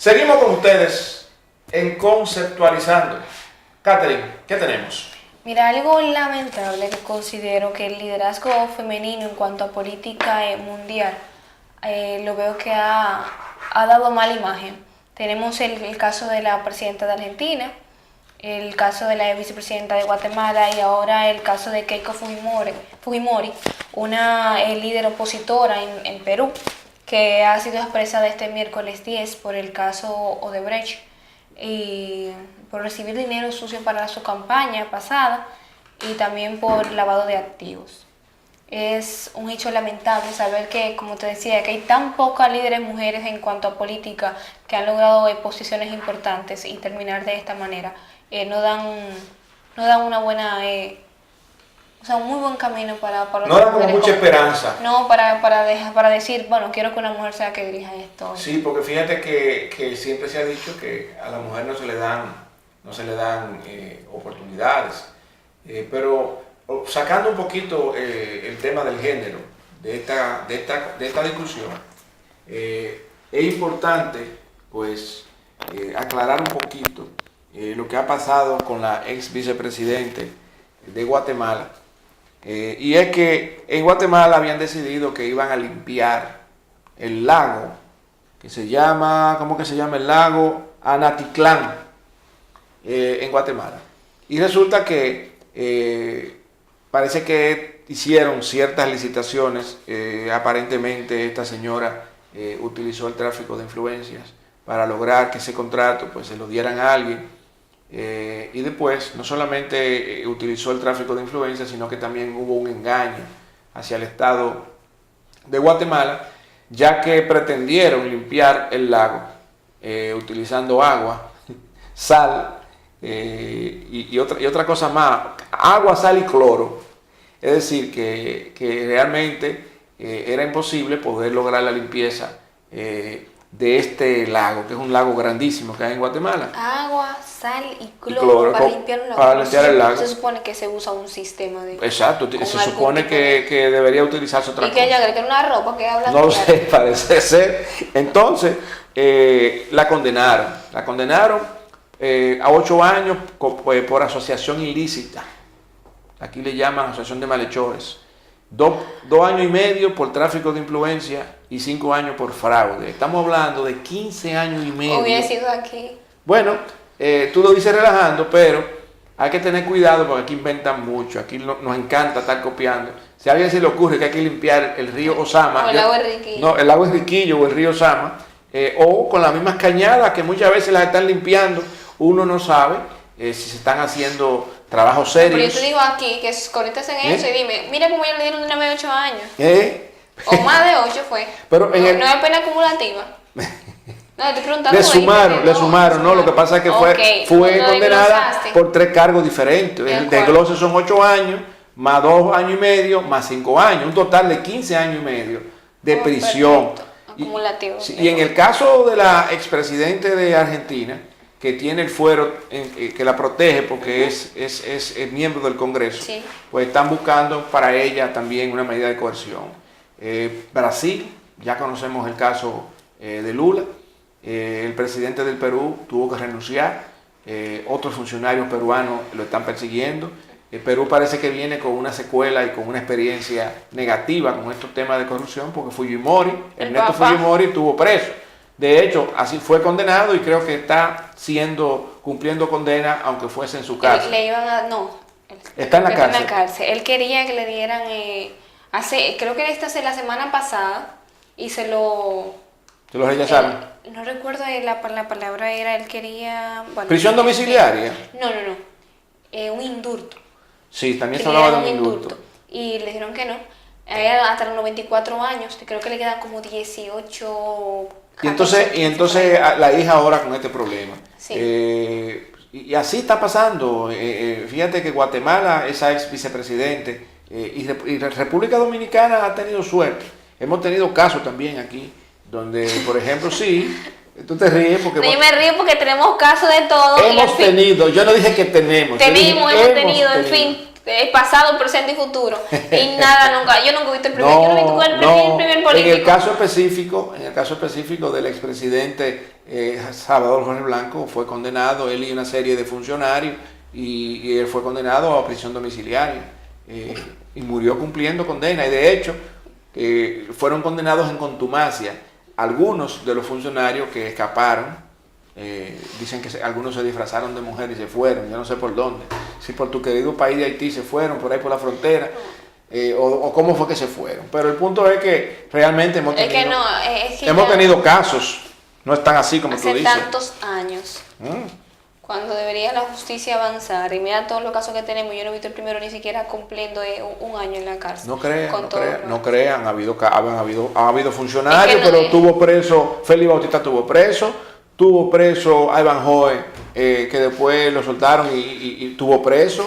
[SPEAKER 1] Seguimos con ustedes en Conceptualizando. Catherine, ¿qué tenemos?
[SPEAKER 2] Mira, algo lamentable que considero que el liderazgo femenino en cuanto a política mundial, lo veo que ha dado mala imagen. Tenemos el caso de la presidenta de Argentina, el caso de la vicepresidenta de Guatemala y ahora el caso de Keiko Fujimori, una líder opositora en Perú, que ha sido expresada este miércoles 10 por el caso Odebrecht y por recibir dinero sucio para su campaña pasada y también por lavado de activos. Es un hecho lamentable saber que, como te decía, que hay tan pocas líderes mujeres en cuanto a política que han logrado posiciones importantes y terminar de esta manera. No dan una buena... O sea, un muy buen camino para
[SPEAKER 1] no da como mucha esperanza.
[SPEAKER 2] No, para decir, bueno, quiero que una mujer sea que dirija esto.
[SPEAKER 1] Sí, porque fíjate que siempre se ha dicho que a la mujer no se le dan oportunidades. Pero sacando un poquito el tema del género de esta discusión, es importante pues aclarar un poquito lo que ha pasado con la ex vicepresidente de Guatemala. Y es que en Guatemala habían decidido que iban a limpiar el lago, que se llama, ¿cómo que se llama el lago? Anatitlán, en Guatemala. Y resulta que parece que hicieron ciertas licitaciones, aparentemente esta señora utilizó el tráfico de influencias para lograr que ese contrato pues se lo dieran a alguien. Y después no solamente utilizó el tráfico de influencias, sino que también hubo un engaño hacia el Estado de Guatemala, ya que pretendieron limpiar el lago utilizando agua, sal y otra cosa más, agua, sal y cloro. Es decir, que realmente era imposible poder lograr la limpieza de este lago, que es un lago grandísimo que hay en Guatemala.
[SPEAKER 2] Agua, sal y cloro para limpiar un lago.
[SPEAKER 1] Para limpiar el lago.
[SPEAKER 2] Se supone que se usa un sistema de...
[SPEAKER 1] Exacto, se supone que debería utilizarse otra cosa.
[SPEAKER 2] ¿Y que ella cree que era una ropa que habla?
[SPEAKER 1] No lo sé, parece ser. Entonces, la condenaron a 8 años por asociación ilícita. Aquí le llaman asociación de malhechores. 2 años y medio por tráfico de influencia y 5 años por fraude. Estamos hablando de 15 años y medio.
[SPEAKER 2] Hubiera sido aquí.
[SPEAKER 1] Bueno, tú lo dices relajando, pero hay que tener cuidado porque aquí inventan mucho. Aquí nos encanta estar copiando. Si a alguien se le ocurre que hay que limpiar el río Osama.
[SPEAKER 2] O el lago Enriquillo.
[SPEAKER 1] No, el lago Enriquillo o el río Osama. O con las mismas cañadas que muchas veces las están limpiando. Uno no sabe si se están haciendo trabajos serios.
[SPEAKER 2] Pero yo te digo aquí que conectes en eso y dime, mira cómo ya le dieron de una vez 8 años. O más de 8 fue.
[SPEAKER 1] Pero
[SPEAKER 2] no es pena acumulativa. No, te estoy preguntando.
[SPEAKER 1] Le sumaron, no, lo que pasa es que fue condenada por 3 cargos diferentes. El desglose son 8 años, más 2 años y medio, más 5 años. Un total de 15 años y medio de prisión.
[SPEAKER 2] Acumulativo.
[SPEAKER 1] Y en el caso de la expresidente de Argentina, que tiene el fuero que la protege porque es miembro del Congreso, sí, pues están buscando para ella también una medida de coerción. Brasil, ya conocemos el caso de Lula, el presidente del Perú tuvo que renunciar, otros funcionarios peruanos lo están persiguiendo. Perú parece que viene con una secuela y con una experiencia negativa con estos temas de corrupción porque Ernesto Fujimori estuvo preso. De hecho, así fue condenado y creo que está cumpliendo condena, aunque fuese en su casa. Está en la cárcel.
[SPEAKER 2] Él quería que le dieran, creo que la semana pasada, y se lo
[SPEAKER 1] rechazaron.
[SPEAKER 2] No recuerdo la palabra, él quería... Bueno,
[SPEAKER 1] ¿prisión domiciliaria?
[SPEAKER 2] No. Un indulto.
[SPEAKER 1] Sí, también se hablaba de un indulto.
[SPEAKER 2] Y le dijeron que no. hasta los 94 años, creo que le quedan como 18.
[SPEAKER 1] Y entonces la hija ahora con este problema.
[SPEAKER 2] Sí.
[SPEAKER 1] Y así está pasando. Fíjate que Guatemala, esa ex vicepresidente, y República Dominicana ha tenido suerte. Hemos tenido casos también aquí, donde, por ejemplo, sí, tú te ríes porque...
[SPEAKER 2] No, yo me río porque tenemos casos de todo.
[SPEAKER 1] Hemos tenido, yo no dije que tenemos.
[SPEAKER 2] Hemos tenido, en fin. Pasado, presente y futuro. Y nada, yo nunca he visto el primer, yo no he visto el primer político.
[SPEAKER 1] En el caso específico del expresidente Salvador Jorge Blanco, fue condenado, él y una serie de funcionarios, y él fue condenado a prisión domiciliaria, y murió cumpliendo condena, y de hecho, fueron condenados en contumacia algunos de los funcionarios que escaparon. Dicen que algunos se disfrazaron de mujer y se fueron, yo no sé por dónde, si por tu querido país de Haití se fueron, por ahí por la frontera, o cómo fue que se fueron. Pero el punto es que realmente hemos tenido casos, no están así como tú dices.
[SPEAKER 2] Hace tantos años, cuando debería la justicia avanzar, y mira todos los casos que tenemos, yo no he visto el primero ni siquiera cumpliendo un año en la cárcel.
[SPEAKER 1] No crean, ha habido funcionarios, pero tuvo preso, Félix Bautista tuvo preso a Iván Joe, que después lo soltaron y tuvo preso.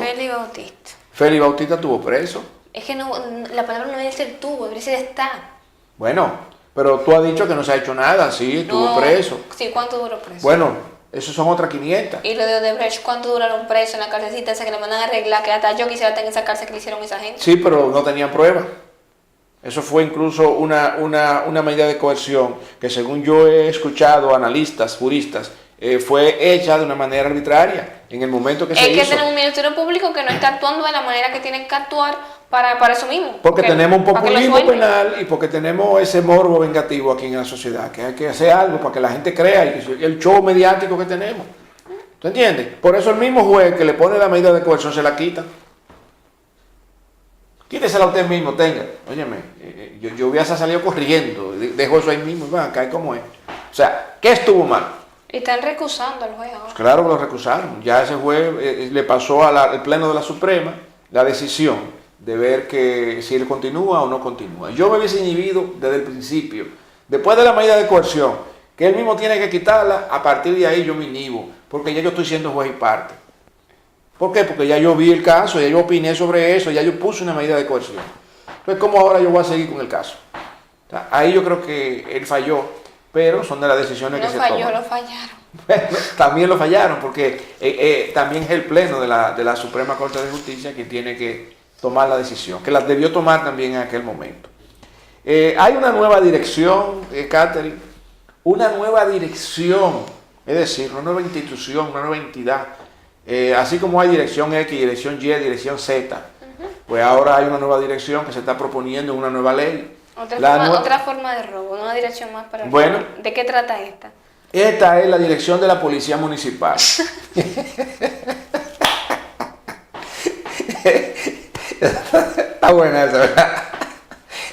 [SPEAKER 1] Félix Bautista tuvo preso.
[SPEAKER 2] Es que no, la palabra no debe ser tuvo, debe ser está.
[SPEAKER 1] Bueno, pero tú has dicho que no se ha hecho nada, sí, estuvo preso.
[SPEAKER 2] Sí, ¿cuánto duró preso?
[SPEAKER 1] Bueno, esos son otras 500.
[SPEAKER 2] ¿Y lo de Odebrecht, cuánto duraron preso en la cárcelcita esa que le mandan a arreglar? Que hasta yo quisiera estar en esa cárcel que le hicieron a esa gente.
[SPEAKER 1] Sí, pero no tenían pruebas. Eso fue incluso una medida de coerción que, según yo he escuchado analistas, juristas, fue hecha de una manera arbitraria en el momento que se hizo.
[SPEAKER 2] Es que tenemos un Ministerio Público que no está actuando de la manera que tiene que actuar para eso mismo.
[SPEAKER 1] Porque tenemos un populismo penal y porque tenemos ese morbo vengativo aquí en la sociedad, que hay que hacer algo para que la gente crea, y el show mediático que tenemos. ¿Tú entiendes? Por eso el mismo juez que le pone la medida de coerción se la quita. Quítesela usted mismo, tenga. Óyeme, yo hubiese salido corriendo, dejo eso ahí mismo y van a caer como es. O sea, ¿qué estuvo mal?
[SPEAKER 2] Y están recusando al juez ahora.
[SPEAKER 1] Pues claro que lo recusaron. Ya ese juez le pasó al Pleno de la Suprema la decisión de ver que si él continúa o no continúa. Yo me hubiese inhibido desde el principio. Después de la medida de coerción, que él mismo tiene que quitarla, a partir de ahí yo me inhibo, porque ya yo estoy siendo juez y parte. ¿Por qué? Porque ya yo vi el caso, ya yo opiné sobre eso, ya yo puse una medida de coerción. Entonces, ¿cómo ahora yo voy a seguir con el caso? O sea, ahí yo creo que él falló, pero son de las decisiones que se toman.
[SPEAKER 2] Lo fallaron.
[SPEAKER 1] Bueno, también lo fallaron, porque también es el Pleno de la Suprema Corte de Justicia que tiene que tomar la decisión, que la debió tomar también en aquel momento. Hay una nueva dirección, Catherine, una nueva dirección, es decir, una nueva institución, una nueva entidad. Así como hay dirección X, dirección Y, dirección Z, pues ahora hay una nueva dirección que se está proponiendo en una nueva ley.
[SPEAKER 2] Otra forma de robo, una dirección más para el robo. ¿De qué trata esta?
[SPEAKER 1] Esta es la dirección de la Policía Municipal. Está buena esa, ¿verdad?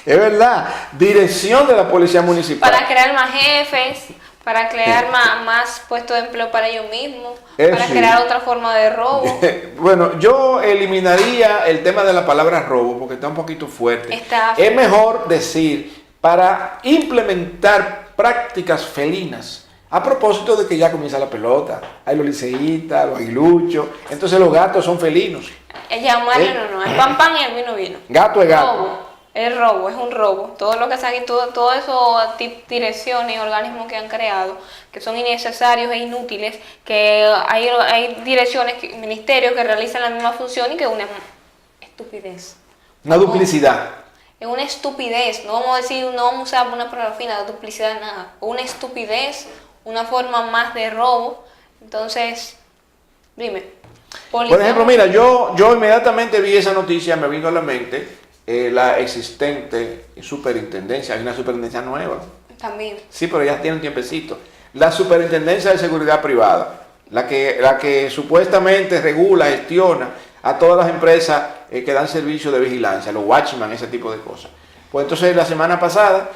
[SPEAKER 1] Es verdad, dirección de la Policía Municipal.
[SPEAKER 2] Para crear más jefes, para crear más puestos de empleo para ellos mismos, para crear otra forma de robo.
[SPEAKER 1] Bueno, yo eliminaría el tema de la palabra robo porque está un poquito fuerte. Es mejor decir para implementar prácticas felinas. A propósito de que ya comienza la pelota, hay los liceístas, los aguiluchos, entonces los gatos son felinos.
[SPEAKER 2] No, el pan y el vino vino.
[SPEAKER 1] Gato es gato.
[SPEAKER 2] Robo. Es robo, es un robo. Todo lo que se hace, todo eso direcciones y organismos que han creado, que son innecesarios e inútiles, que hay direcciones, ministerios que realizan la misma función y que es una estupidez.
[SPEAKER 1] Una duplicidad.
[SPEAKER 2] Es una estupidez, no vamos a decir, no vamos a usar una palabra fina, duplicidad, nada. Una estupidez, una forma más de robo. Entonces, dime.
[SPEAKER 1] Por ejemplo, mira, yo inmediatamente vi esa noticia, me vino a la mente la existente superintendencia. Hay una superintendencia nueva.
[SPEAKER 2] También.
[SPEAKER 1] Sí, pero ya tiene un tiempecito. La Superintendencia de Seguridad Privada, la que supuestamente regula, gestiona a todas las empresas que dan servicio de vigilancia, los watchmen, ese tipo de cosas. Pues entonces la semana pasada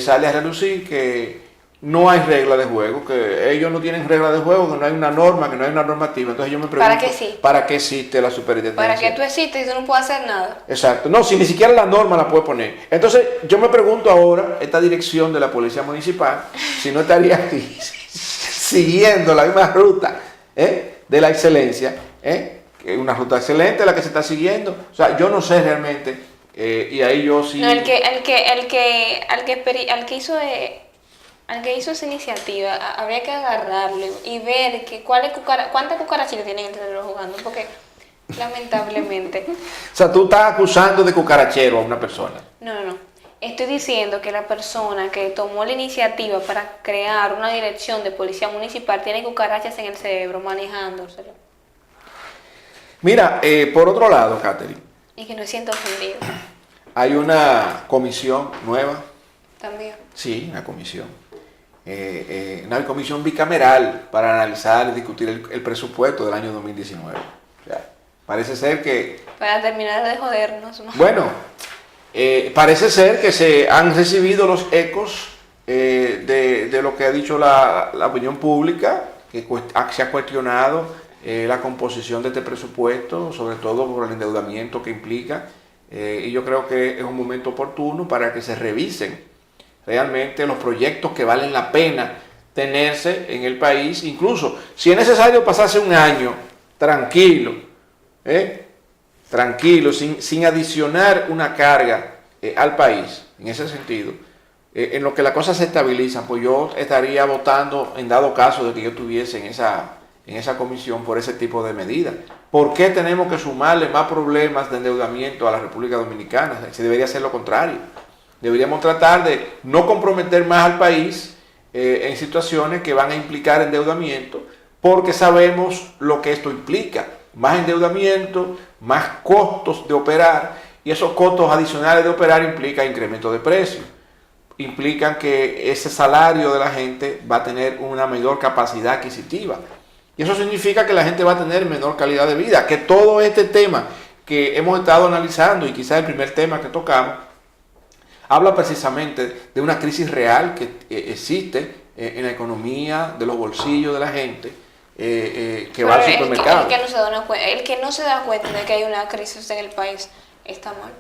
[SPEAKER 1] sale a relucir que no hay regla de juego, que ellos no tienen regla de juego, que no hay una norma, que no hay una normativa. Entonces yo me pregunto,
[SPEAKER 2] ¿Para qué sí?
[SPEAKER 1] ¿Para qué existe la superintendencia?
[SPEAKER 2] ¿Para qué tú existes y tú no puedes hacer nada?
[SPEAKER 1] Exacto. No, si ni siquiera la norma la puede poner. Entonces yo me pregunto ahora, esta dirección de la Policía Municipal, si no estaría aquí siguiendo la misma ruta de la excelencia, que es una ruta excelente la que se está siguiendo. O sea, yo no sé realmente, y ahí yo sí...
[SPEAKER 2] No, al que hizo esa iniciativa, habría que agarrarle y ver cuántas cucarachitas tienen entre los jugando, porque lamentablemente...
[SPEAKER 1] O sea, tú estás acusando de cucarachero a una persona.
[SPEAKER 2] No. Estoy diciendo que la persona que tomó la iniciativa para crear una dirección de policía municipal tiene cucarachas en el cerebro manejándoselo.
[SPEAKER 1] Mira, por otro lado, Catherine.
[SPEAKER 2] Y que no sienta ofendido.
[SPEAKER 1] Hay una comisión nueva.
[SPEAKER 2] También.
[SPEAKER 1] Sí, una comisión bicameral para analizar y discutir el presupuesto del año 2019. O sea, parece ser que...
[SPEAKER 2] Para terminar de jodernos, ¿no?
[SPEAKER 1] Bueno, parece ser que se han recibido los ecos de lo que ha dicho la opinión pública, que se ha cuestionado la composición de este presupuesto, sobre todo por el endeudamiento que implica, y yo creo que es un momento oportuno para que se revisen realmente los proyectos que valen la pena tenerse en el país, incluso si es necesario pasarse un año tranquilo, sin adicionar una carga al país, en ese sentido, en lo que las cosas se estabilizan, pues yo estaría votando en dado caso de que yo estuviese en esa comisión por ese tipo de medidas. ¿Por qué tenemos que sumarle más problemas de endeudamiento a la República Dominicana? Se debería hacer lo contrario. Deberíamos tratar de no comprometer más al país en situaciones que van a implicar endeudamiento, porque sabemos lo que esto implica. Más endeudamiento, más costos de operar, y esos costos adicionales de operar implican incremento de precios. Implican que ese salario de la gente va a tener una mayor capacidad adquisitiva. Y eso significa que la gente va a tener menor calidad de vida. Que todo este tema que hemos estado analizando, y quizás el primer tema que tocamos, habla precisamente de una crisis real que existe en la economía, de los bolsillos de la gente, que va al supermercado.
[SPEAKER 2] El que no se da cuenta de que hay una crisis en el país está mal.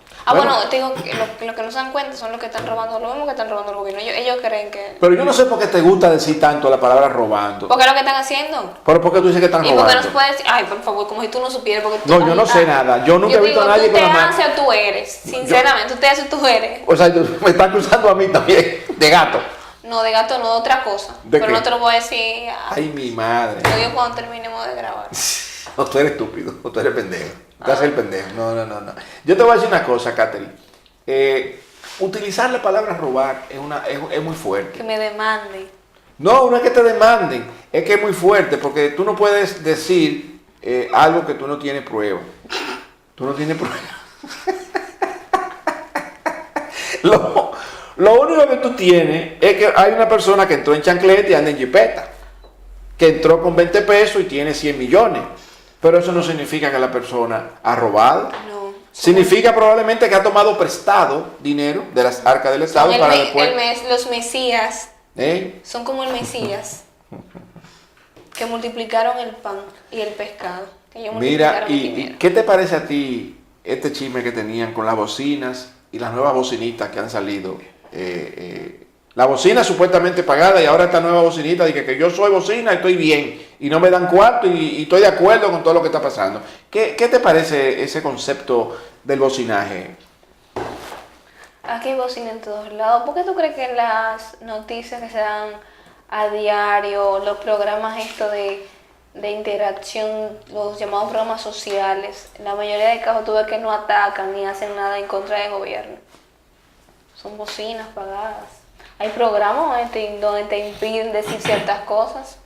[SPEAKER 2] Te digo que lo que no se dan cuenta son los que están robando, lo mismo que están robando el gobierno. Ellos creen que...
[SPEAKER 1] Pero yo no sé por qué te gusta decir tanto la palabra robando.
[SPEAKER 2] Porque es lo que están haciendo.
[SPEAKER 1] Pero ¿por qué tú dices que están robando?
[SPEAKER 2] Y porque no se puede decir, ay, por favor, como si tú no supieras. Porque
[SPEAKER 1] no, yo no sé nada. Yo nunca he visto a nadie con la mano.
[SPEAKER 2] Tú te haces o tú eres. Sinceramente, tú te haces o tú eres.
[SPEAKER 1] O sea, me están acusando a mí también de gato.
[SPEAKER 2] No, de gato no, de otra cosa. Pero no te lo voy a decir.
[SPEAKER 1] Ay, mi madre.
[SPEAKER 2] Lo digo cuando terminemos de grabar.
[SPEAKER 1] O tú eres estúpido, o tú eres pendejo. Tú haces el pendejo. No. Yo te voy a decir una cosa, Catherine. Utilizar la palabra robar es muy fuerte.
[SPEAKER 2] Que me demanden.
[SPEAKER 1] No es que te demanden, es que es muy fuerte, porque tú no puedes decir algo que tú no tienes prueba. Tú no tienes prueba. Lo único que tú tienes es que hay una persona que entró en chancleta y anda en jipeta, que entró con 20 pesos y tiene 100 millones. Pero eso no significa que la persona ha robado.
[SPEAKER 2] No.
[SPEAKER 1] Significa probablemente que ha tomado prestado dinero de las arcas del Estado para después...
[SPEAKER 2] Los mesías son como el mesías que multiplicaron el pan y el pescado.
[SPEAKER 1] Mira, ¿y qué te parece a ti este chisme que tenían con las bocinas y las nuevas bocinitas que han salido? La bocina supuestamente pagada y ahora esta nueva bocinita dice que yo soy bocina y estoy bien y no me dan cuarto y estoy de acuerdo con todo lo que está pasando. ¿Qué te parece ese concepto del bocinaje?
[SPEAKER 2] Aquí hay bocina en todos lados. ¿Por qué tú crees que en las noticias que se dan a diario, los programas de interacción, los llamados programas sociales, en la mayoría de casos tú ves que no atacan ni hacen nada en contra del gobierno? Son bocinas pagadas. Hay programas donde te impiden decir ciertas cosas,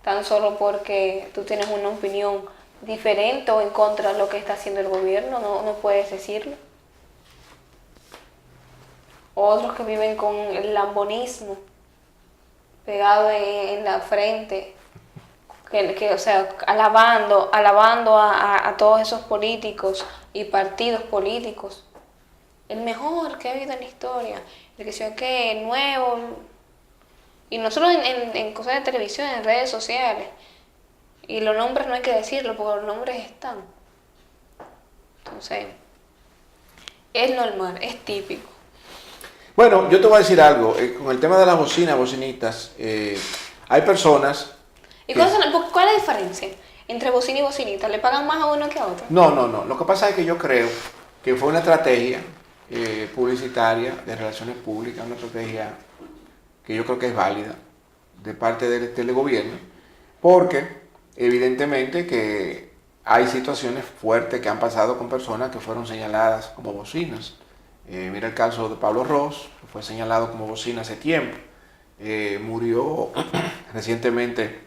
[SPEAKER 2] tan solo porque tú tienes una opinión diferente o en contra de lo que está haciendo el gobierno, no puedes decirlo. Otros que viven con el lambonismo pegado en la frente, o sea, alabando a todos esos políticos y partidos políticos. El mejor que ha habido en la historia, el que sea que nuevo, Y no solo en cosas de televisión, en redes sociales. Y los nombres no hay que decirlo, porque los nombres están. Entonces, es normal, es típico.
[SPEAKER 1] Bueno, yo te voy a decir algo. Con el tema de las bocinitas, hay personas...
[SPEAKER 2] ¿Y cuál es la diferencia entre bocina y bocinita? ¿Le pagan más a uno que a otro?
[SPEAKER 1] No. Lo que pasa es que yo creo que fue una estrategia publicitaria de relaciones públicas, una estrategia que yo creo que es válida de parte del gobierno, porque evidentemente que hay situaciones fuertes que han pasado con personas que fueron señaladas como bocinas. Mira el caso de Pablo Ross, que fue señalado como bocina hace tiempo. Murió recientemente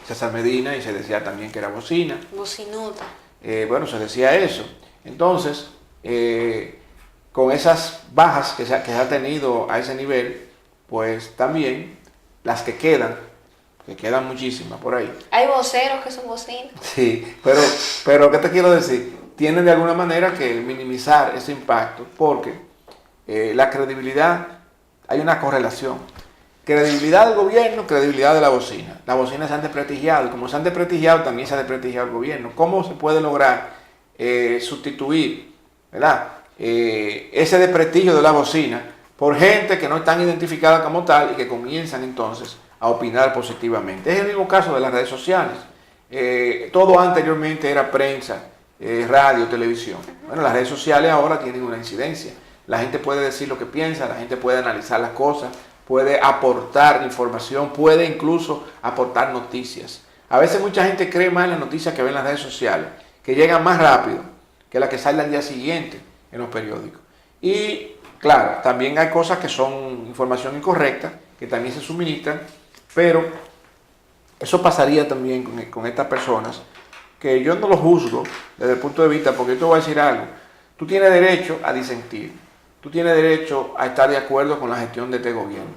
[SPEAKER 1] César Medina y se decía también que era bocina.
[SPEAKER 2] Bocinota.
[SPEAKER 1] Bueno, se decía eso. Entonces, con esas bajas que se ha tenido a ese nivel, pues también las que quedan muchísimas por ahí.
[SPEAKER 2] Hay voceros que son bocinas.
[SPEAKER 1] Sí, pero ¿qué te quiero decir? Tienen de alguna manera que minimizar ese impacto porque la credibilidad, hay una correlación. Credibilidad del gobierno, credibilidad de la bocina. Las bocinas se han desprestigiado y como se han desprestigiado, también se ha desprestigiado el gobierno. ¿Cómo se puede lograr sustituir, ¿verdad? Ese desprestigio de la bocina por gente que no están identificada como tal y que comienzan entonces a opinar positivamente? Es el mismo caso de las redes sociales. Todo anteriormente era prensa, radio, televisión. Bueno, las redes sociales ahora tienen una incidencia. La gente puede decir lo que piensa, la gente puede analizar las cosas, puede aportar información, puede incluso aportar noticias. A veces mucha gente cree más en las noticias que ven en las redes sociales, que llegan más rápido que las que salen al día siguiente en los periódicos. Y claro, también hay cosas que son información incorrecta, que también se suministran, pero eso pasaría también con estas personas, que yo no lo juzgo desde el punto de vista, porque yo te voy a decir algo, tú tienes derecho a disentir, tú tienes derecho a estar de acuerdo con la gestión de este gobierno,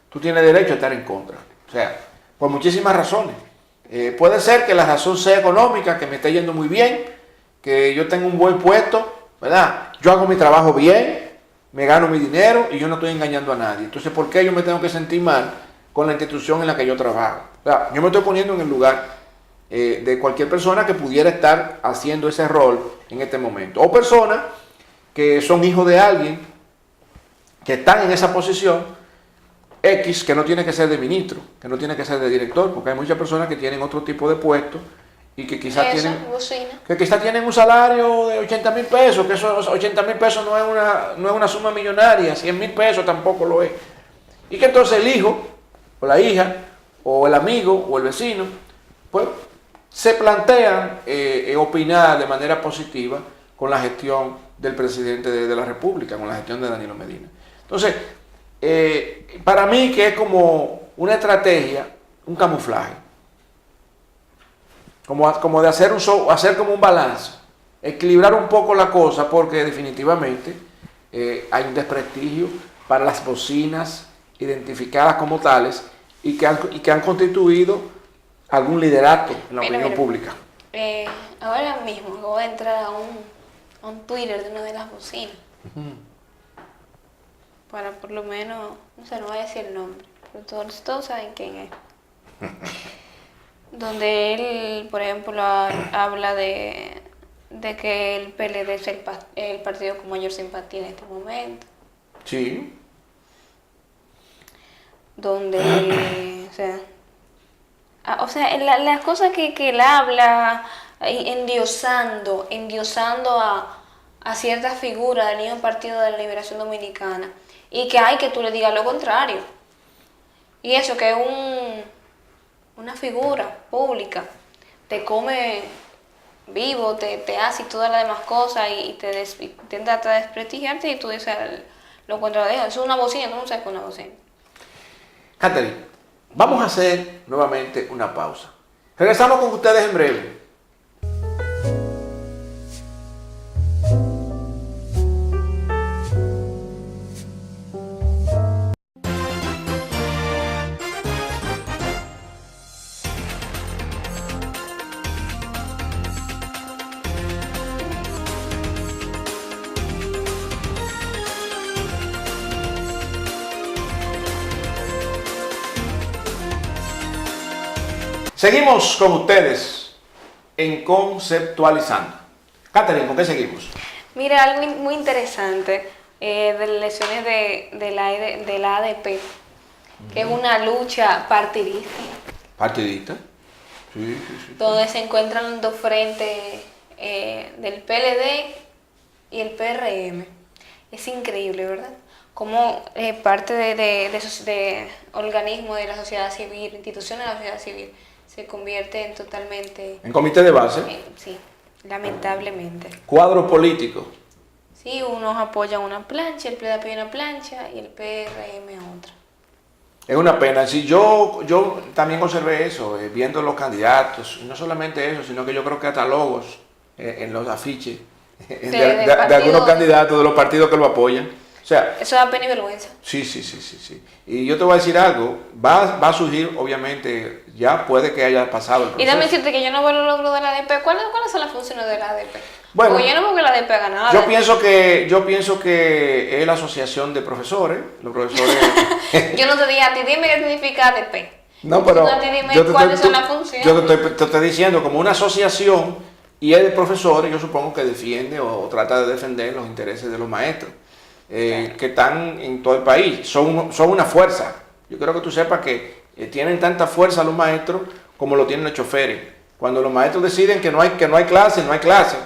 [SPEAKER 1] tú tienes derecho a estar en contra, o sea, por muchísimas razones. Puede ser que la razón sea económica, que me esté yendo muy bien, que yo tengo un buen puesto, ¿verdad? Yo hago mi trabajo bien, me gano mi dinero y yo no estoy engañando a nadie. Entonces, ¿por qué yo me tengo que sentir mal con la institución en la que yo trabajo? O sea, yo me estoy poniendo en el lugar de cualquier persona que pudiera estar haciendo ese rol en este momento. O personas que son hijos de alguien, que están en esa posición X, que no tiene que ser de ministro, que no tiene que ser de director, porque hay muchas personas que tienen otro tipo de puestos y que quizás tienen un salario de 80,000 pesos, que esos 80,000 pesos no es una suma millonaria, 100,000 pesos tampoco lo es. Y que entonces el hijo, o la hija, o el amigo, o el vecino, pues se plantean opinar de manera positiva con la gestión del presidente de la República, con la gestión de Danilo Medina. Entonces, para mí que es como una estrategia, un camuflaje, como de hacer como un balance, equilibrar un poco la cosa, porque definitivamente hay un desprestigio para las bocinas identificadas como tales y que han constituido algún liderato en la opinión pública.
[SPEAKER 2] Ahora mismo voy a entrar a un Twitter de una de las bocinas. Para por lo menos, no sé, no voy a decir el nombre, pero todos saben quién es. Donde él, por ejemplo, habla de que el PLD es el partido con mayor simpatía en este momento.
[SPEAKER 1] Sí.
[SPEAKER 2] Donde, o sea, las cosas que él habla, endiosando a ciertas figuras del mismo Partido de la Liberación Dominicana, y que hay que tú le digas lo contrario. Y eso, que una figura pública te come vivo, te hace y todas las demás cosas y te intenta desprestigiarte y tú dices lo contrario. Eso es una bocina, tú no sabes con una bocina.
[SPEAKER 1] Catherine, vamos a hacer nuevamente una pausa. Regresamos con ustedes en breve. Seguimos con ustedes en Conceptualizando. Catherine, ¿con qué seguimos?
[SPEAKER 2] Mira, algo muy interesante de las elecciones de la ADP, que es una lucha partidista.
[SPEAKER 1] ¿Partidista? Sí, sí, sí.
[SPEAKER 2] Donde se encuentran dos frentes del PLD y el PRM. Es increíble, ¿verdad? Como parte de organismos de la sociedad civil, instituciones de la sociedad civil, se convierten totalmente...
[SPEAKER 1] En comité de base.
[SPEAKER 2] Sí, lamentablemente.
[SPEAKER 1] Cuadro político.
[SPEAKER 2] Sí, unos apoyan una plancha, el PLD apoya una plancha y el PRM otra.
[SPEAKER 1] Es una pena. Sí, yo también observé eso, viendo los candidatos. Y no solamente eso, sino que yo creo que hasta logos en los afiches de algunos candidatos de los partidos que lo apoyan. O sea,
[SPEAKER 2] eso da pena y vergüenza.
[SPEAKER 1] Sí. Y yo te voy a decir algo, va a surgir, obviamente, ya puede que haya pasado el proceso.
[SPEAKER 2] Y también decirte que yo no veo los logros de la ADP. ¿Cuáles son las funciones de la ADP?
[SPEAKER 1] Bueno,
[SPEAKER 2] porque yo no veo que la ADP haga nada.
[SPEAKER 1] Yo pienso que es la asociación de profesores, los profesores...
[SPEAKER 2] Yo no te dije a ti, dime qué significa ADP.
[SPEAKER 1] No, pero...
[SPEAKER 2] No te dime cuáles son las funciones.
[SPEAKER 1] Yo te estoy diciendo como una asociación y es de profesores, yo supongo que defiende o trata de defender los intereses de los maestros. Que están en todo el país, son una fuerza. Yo creo que tú sepas que tienen tanta fuerza los maestros como lo tienen los choferes. Cuando los maestros deciden que no hay clase, no hay clase.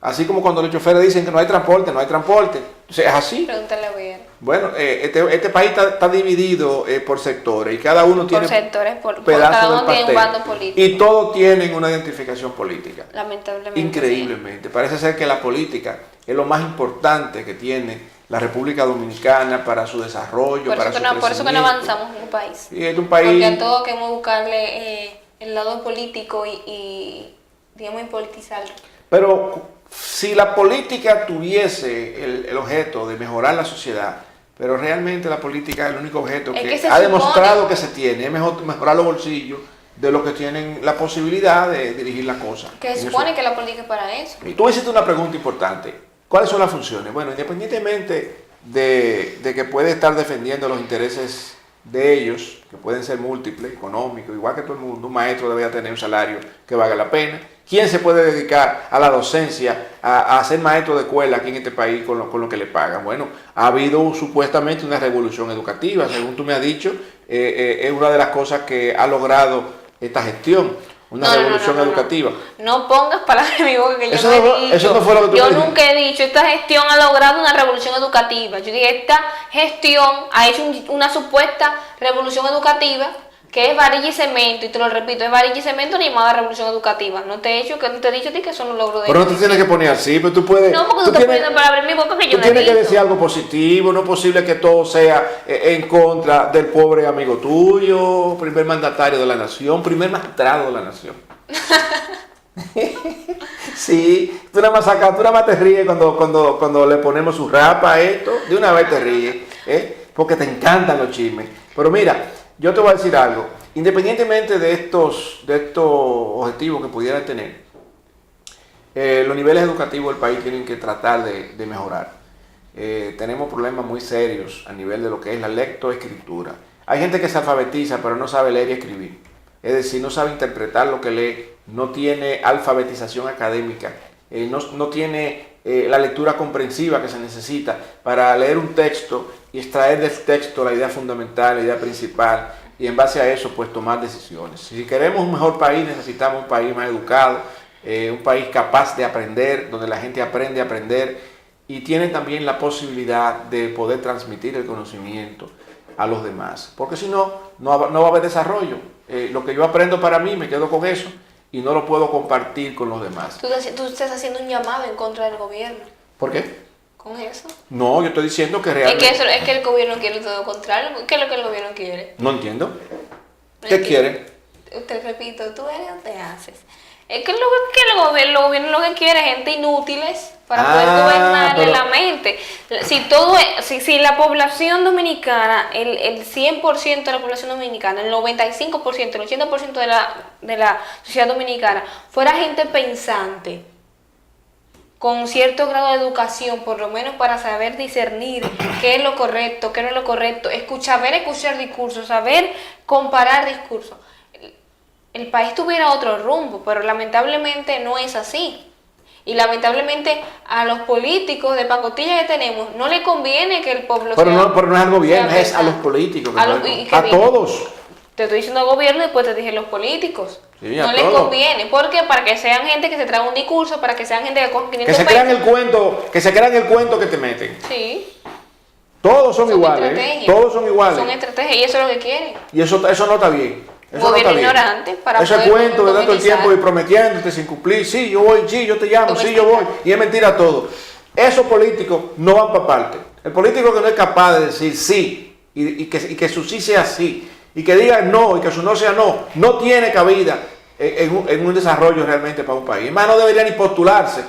[SPEAKER 1] Así como cuando los choferes dicen que no hay transporte, no hay transporte. O sea, es así.
[SPEAKER 2] Pregúntale a ver.
[SPEAKER 1] Bueno, este país está dividido por sectores y cada uno tiene
[SPEAKER 2] cada uno tiene un bando político.
[SPEAKER 1] Y todos tienen una identificación política.
[SPEAKER 2] Lamentablemente.
[SPEAKER 1] Increíblemente. Sí. Parece ser que la política es lo más importante que tiene la República Dominicana para su desarrollo, para su crecimiento.
[SPEAKER 2] Por eso que no avanzamos en un país.
[SPEAKER 1] Sí, es un país...
[SPEAKER 2] Porque a todos queremos buscarle el lado político y digamos, politizarlo.
[SPEAKER 1] Pero si la política tuviese el objeto de mejorar la sociedad, pero realmente la política es el único objeto que ha demostrado que se tiene, es mejorar los bolsillos de los que tienen la posibilidad de dirigir la cosa.
[SPEAKER 2] Que se supone que la política es para eso.
[SPEAKER 1] Y tú hiciste una pregunta importante. ¿Cuáles son las funciones? Bueno, independientemente de que puede estar defendiendo los intereses de ellos, que pueden ser múltiples, económicos, igual que todo el mundo, un maestro debería tener un salario que valga la pena. ¿Quién se puede dedicar a la docencia, a ser maestro de escuela aquí en este país con lo que le pagan? Bueno, ha habido supuestamente una revolución educativa, según tú me has dicho, es una de las cosas que ha logrado esta gestión, una revolución educativa.
[SPEAKER 2] No pongas palabras en mi boca que yo no he dicho.
[SPEAKER 1] Eso no fue lo que tú
[SPEAKER 2] Yo nunca he dicho, esta gestión ha logrado una revolución educativa. Yo dije, esta gestión ha hecho una supuesta revolución educativa que es varilla y cemento, y te lo repito, es varilla y cemento animada revolución educativa. No te he dicho que a ti que son los logros de...
[SPEAKER 1] Pero no te tienes que poner así, pero tú puedes...
[SPEAKER 2] No, porque tú estás poniendo palabras en mi boca que yo no he dicho.
[SPEAKER 1] Tú tienes que decir algo positivo, no es posible que todo sea en contra del pobre amigo tuyo, primer mandatario de la nación, primer magistrado de la nación. Sí, tú nada más te ríes cuando le ponemos su rapa a esto, de una vez te ríes, porque te encantan los chismes. Pero mira, yo te voy a decir algo, independientemente de estos objetivos que pudieran tener, los niveles educativos del país tienen que tratar de mejorar. Tenemos problemas muy serios a nivel de lo que es la lectoescritura. Hay gente que se alfabetiza pero no sabe leer y escribir, es decir, no sabe interpretar lo que lee, no tiene alfabetización académica, no tiene la lectura comprensiva que se necesita para leer un texto y extraer del texto la idea fundamental, la idea principal, y en base a eso pues tomar decisiones. Si queremos un mejor país, necesitamos un país más educado, un país capaz de aprender, donde la gente aprende a aprender y tiene también la posibilidad de poder transmitir el conocimiento a los demás, porque si no, no va a haber desarrollo. Lo que yo aprendo para mí, me quedo con eso y no lo puedo compartir con los demás.
[SPEAKER 2] Tú estás haciendo un llamado en contra del gobierno.
[SPEAKER 1] ¿Por qué?
[SPEAKER 2] ¿Con eso?
[SPEAKER 1] No, yo estoy diciendo que realmente...
[SPEAKER 2] Es que el gobierno quiere todo lo contrario. ¿Qué es lo que el gobierno quiere?
[SPEAKER 1] No entiendo. ¿Qué quiere?
[SPEAKER 2] Te repito, tú eres o te haces. Es que el gobierno lo que quiere es gente inútiles para poder gobernarle la mente. Si la población dominicana, el 100% de la población dominicana, el 95%, el 80% de la sociedad dominicana fuera gente pensante, con cierto grado de educación, por lo menos para saber discernir qué es lo correcto, qué no es lo correcto, saber escuchar discursos, saber comparar discursos. el país tuviera otro rumbo, pero lamentablemente no es así. Y lamentablemente a los políticos de pacotilla que tenemos no le conviene que el pueblo
[SPEAKER 1] pero no es al gobierno, es a los políticos. A todos.
[SPEAKER 2] Te estoy diciendo gobierno y después te dije los políticos.
[SPEAKER 1] Sí,
[SPEAKER 2] no les conviene. ¿Por qué? Para que sean gente que se traga un discurso, para que sean gente que coge 500
[SPEAKER 1] pesos. Que se crean el cuento que te meten.
[SPEAKER 2] Sí.
[SPEAKER 1] Todos son iguales. Todos son iguales.
[SPEAKER 2] Son estrategias y eso es lo que quieren.
[SPEAKER 1] Y eso no está bien. Eso
[SPEAKER 2] gobierno
[SPEAKER 1] no
[SPEAKER 2] ignorante para
[SPEAKER 1] ese cuento de tanto el tiempo y prometiéndote sin cumplir, sí, yo voy, sí, yo te llamo, sí, yo voy, y es mentira todo. Esos políticos no van para parte. El político que no es capaz de decir sí, y que su sí sea sí, y que diga no, y que su no sea no, no tiene cabida en un desarrollo realmente para un país. Es más, no debería ni postularse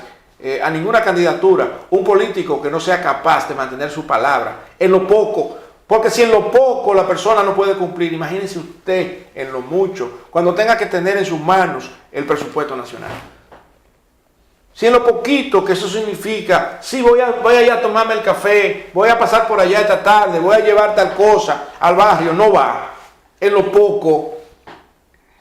[SPEAKER 1] a ninguna candidatura un político que no sea capaz de mantener su palabra en lo poco. Porque si en lo poco la persona no puede cumplir, imagínese usted en lo mucho, cuando tenga que tener en sus manos el presupuesto nacional. Si en lo poquito que eso significa, sí, voy a ir a tomarme el café, voy a pasar por allá esta tarde, voy a llevar tal cosa al barrio, no va. En lo poco,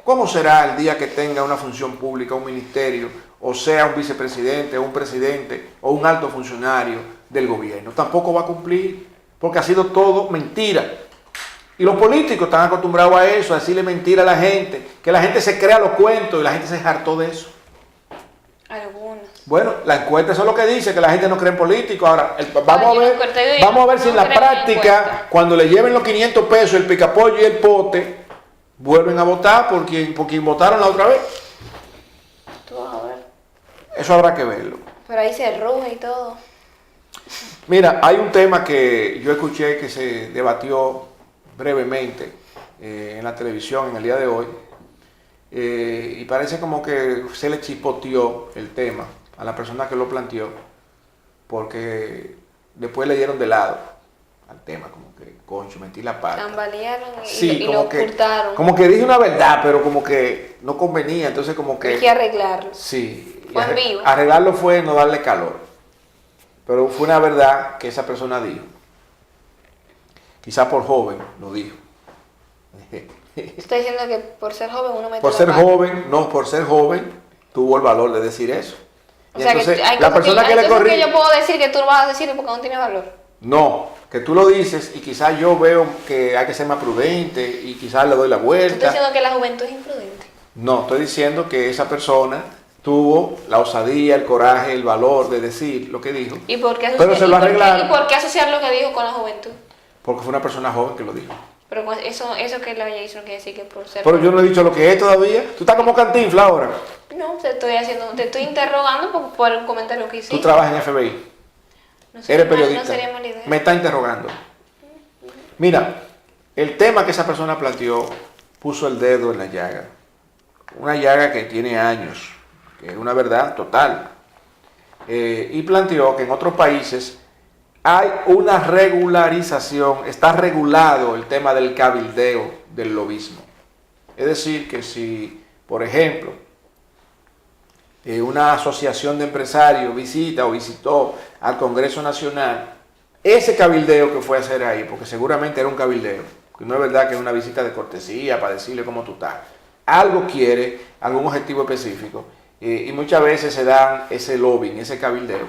[SPEAKER 1] ¿cómo será el día que tenga una función pública, un ministerio, o sea un vicepresidente, o un presidente, o un alto funcionario del gobierno? Tampoco va a cumplir. Porque ha sido todo mentira. Y los políticos están acostumbrados a eso, a decirle mentira a la gente, que la gente se crea los cuentos y la gente se hartó de eso.
[SPEAKER 2] Algunos.
[SPEAKER 1] Bueno, la encuesta eso es lo que dice, que la gente no cree en políticos. Ahora, vamos a ver si en la práctica, cuando le lleven los 500 pesos, el picapollo y el pote, vuelven a votar por quien votaron la otra vez.
[SPEAKER 2] Tú vas a ver.
[SPEAKER 1] Eso habrá que verlo.
[SPEAKER 2] Pero ahí se ruge y todo.
[SPEAKER 1] Mira, hay un tema que yo escuché que se debatió brevemente en la televisión en el día de hoy y parece como que se le chispoteó el tema a la persona que lo planteó porque después le dieron de lado al tema, como que, concho, metí la pata.
[SPEAKER 2] Tambalearon
[SPEAKER 1] y
[SPEAKER 2] lo ocultaron.
[SPEAKER 1] Como que dije una verdad, pero como que no convenía, entonces como que...
[SPEAKER 2] Hay que arreglarlo.
[SPEAKER 1] Sí.
[SPEAKER 2] Fue en vivo.
[SPEAKER 1] Arreglarlo fue no darle calor. Pero fue una verdad que esa persona dijo. Quizá por joven lo dijo.
[SPEAKER 2] Está diciendo que por ser joven uno mete
[SPEAKER 1] por ser joven, no, por ser joven, tuvo el valor de decir eso.
[SPEAKER 2] O sea, entonces, que hay la persona que le corrigió. Que yo puedo decir que tú lo vas a decir porque no tiene valor.
[SPEAKER 1] No, que tú lo dices y quizás yo veo que hay que ser más prudente y quizás le doy la vuelta.
[SPEAKER 2] ¿Tú estás diciendo que la juventud es imprudente?
[SPEAKER 1] No, estoy diciendo que esa persona tuvo la osadía, el coraje, el valor de decir lo que dijo.
[SPEAKER 2] ¿Y por qué
[SPEAKER 1] pero se lo arreglaron.
[SPEAKER 2] ¿Y por qué asociar lo que dijo con la juventud?
[SPEAKER 1] Porque fue una persona joven que lo dijo.
[SPEAKER 2] Pero eso que lo haya dicho no quiere decir que por ser...
[SPEAKER 1] Pero yo no he dicho lo que es todavía. Tú estás como Cantinflas ahora.
[SPEAKER 2] No, te estoy interrogando por un comentario que hiciste.
[SPEAKER 1] Tú trabajas en FBI.
[SPEAKER 2] No
[SPEAKER 1] eres periodista.
[SPEAKER 2] No sería mala idea.
[SPEAKER 1] Me está interrogando. Mira, el tema que esa persona planteó puso el dedo en la llaga. Una llaga que tiene años. Es una verdad total, y planteó que en otros países hay una regularización, está regulado el tema del cabildeo del lobismo. Es decir, que si, por ejemplo, una asociación de empresarios visita o visitó al Congreso Nacional, ese cabildeo que fue a hacer ahí, porque seguramente era un cabildeo, que no es verdad que es una visita de cortesía para decirle cómo tú estás, algo quiere, algún objetivo específico. Y muchas veces se dan ese lobbying, ese cabildeo,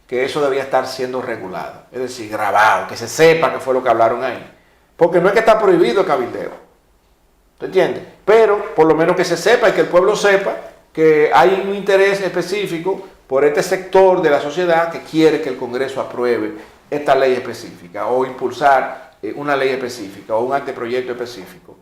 [SPEAKER 1] que eso debía estar siendo regulado, es decir, grabado, que se sepa qué fue lo que hablaron ahí. Porque no es que está prohibido el cabildeo, ¿te entiendes? Pero por lo menos que se sepa y que el pueblo sepa que hay un interés específico por este sector de la sociedad que quiere que el Congreso apruebe esta ley específica o impulsar una ley específica o un anteproyecto específico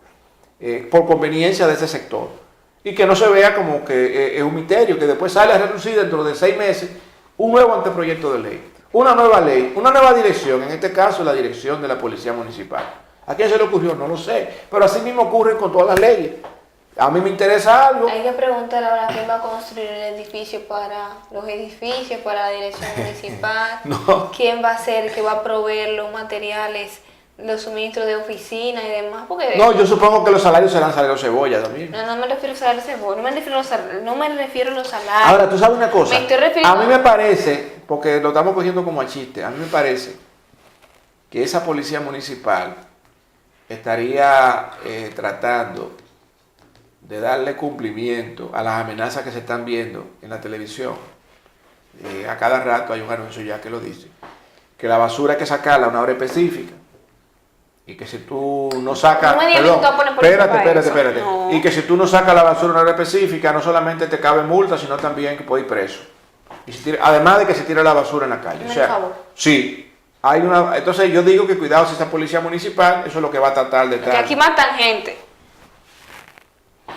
[SPEAKER 1] por conveniencia de ese sector. Y que no se vea como que es un misterio, que después sale a reducir dentro de 6 meses un nuevo anteproyecto de ley, una nueva ley, una nueva dirección, en este caso la dirección de la Policía Municipal. ¿A quién se le ocurrió? No lo sé, pero así mismo ocurre con todas las leyes. A mí me interesa algo.
[SPEAKER 2] Hay que preguntar ahora quién va a construir el edificio para los edificios, para la dirección municipal,
[SPEAKER 1] no.
[SPEAKER 2] Quién va a ser, que va a proveer los materiales, los suministros de oficina y demás, porque...
[SPEAKER 1] No, yo supongo que los salarios serán salarios cebolla también.
[SPEAKER 2] No me refiero a salarios cebolla, no me refiero a los salarios.
[SPEAKER 1] Ahora, tú sabes una cosa,
[SPEAKER 2] me estoy refiriendo...
[SPEAKER 1] a mí me parece, porque lo estamos cogiendo como a chiste, a mí me parece que esa policía municipal estaría tratando de darle cumplimiento a las amenazas que se están viendo en la televisión, a cada rato hay un anuncio ya que lo dice, que la basura hay que sacarla a una hora específica, y que si tú no sacas, espérate, no. Y que si tú no sacas la basura a una hora específica, no solamente te cabe multa, sino también que puedes ir preso. Y además de que se tira la basura en la calle. O sea, sí, hay una. Entonces yo digo que cuidado si esa policía municipal, eso es lo que va a tratar de
[SPEAKER 2] tratar. Porque aquí matan gente,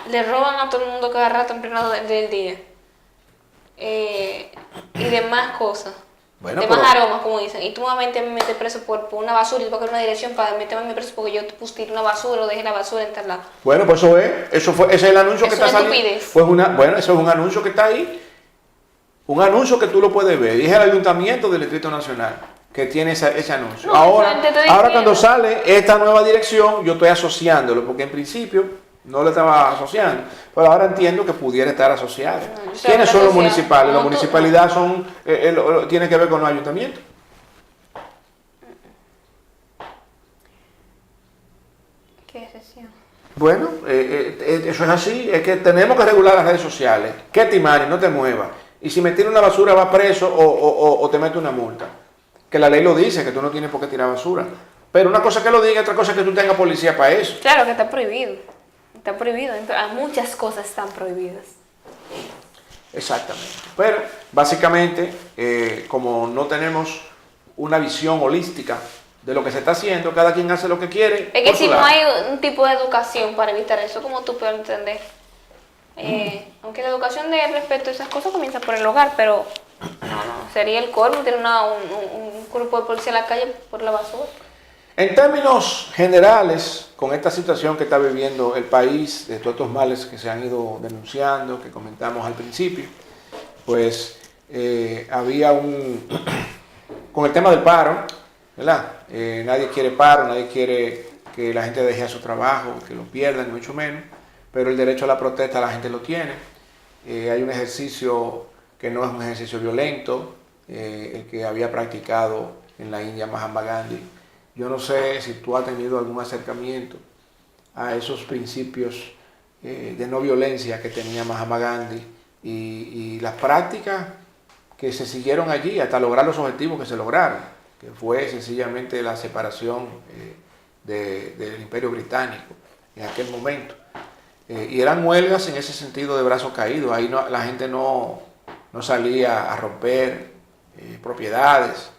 [SPEAKER 2] le roban a todo el mundo cada rato en pleno del día, y demás cosas. Bueno, demás aromas, como dicen, y tú me metes preso por una basura y porque una dirección para meterme preso porque yo tiré una basura o dejé la basura en tal lado.
[SPEAKER 1] Bueno, pues ese es el anuncio que está saliendo. Pues eso es un anuncio que está ahí, un anuncio que tú lo puedes ver, y es el Ayuntamiento del Distrito Nacional que tiene ese anuncio. No, ahora cuando sale esta nueva dirección, yo estoy asociándolo, porque en principio no lo estaba asociando, pero ahora entiendo que pudiera estar asociado. ¿Quiénes son los municipales? La municipalidad tiene que ver con los ayuntamientos.
[SPEAKER 2] ¿Qué excepción?
[SPEAKER 1] Bueno, eso es así, es que tenemos que regular las redes sociales. Que te manes, no te muevas. Y si me tira una basura va preso o te mete una multa. Que la ley lo dice, que tú no tienes por qué tirar basura. Pero una cosa que lo diga, otra cosa es que tú tengas policía para eso.
[SPEAKER 2] Claro que está prohibido. Está prohibido, muchas cosas están prohibidas.
[SPEAKER 1] Exactamente. Pero básicamente, como no tenemos una visión holística de lo que se está haciendo, cada quien hace lo que quiere.
[SPEAKER 2] Es que si no hay un tipo de educación para evitar eso, como tú puedes entender. Aunque la educación de respeto a esas cosas comienza por el hogar, pero no, sería el colmo tener un grupo de policía en la calle por la basura.
[SPEAKER 1] En términos generales, con esta situación que está viviendo el país, de todos estos males que se han ido denunciando, que comentamos al principio, pues había con el tema del paro, ¿verdad? Nadie quiere paro, nadie quiere que la gente deje a su trabajo, que lo pierdan, mucho menos, pero el derecho a la protesta la gente lo tiene. Hay un ejercicio que no es un ejercicio violento, el que había practicado en la India Mahatma Gandhi. Yo no sé si tú has tenido algún acercamiento a esos principios de no violencia que tenía Mahatma Gandhi y las prácticas que se siguieron allí hasta lograr los objetivos que se lograron, que fue sencillamente la separación del Imperio Británico en aquel momento. Y eran huelgas en ese sentido de brazos caídos, ahí la gente no salía a romper propiedades.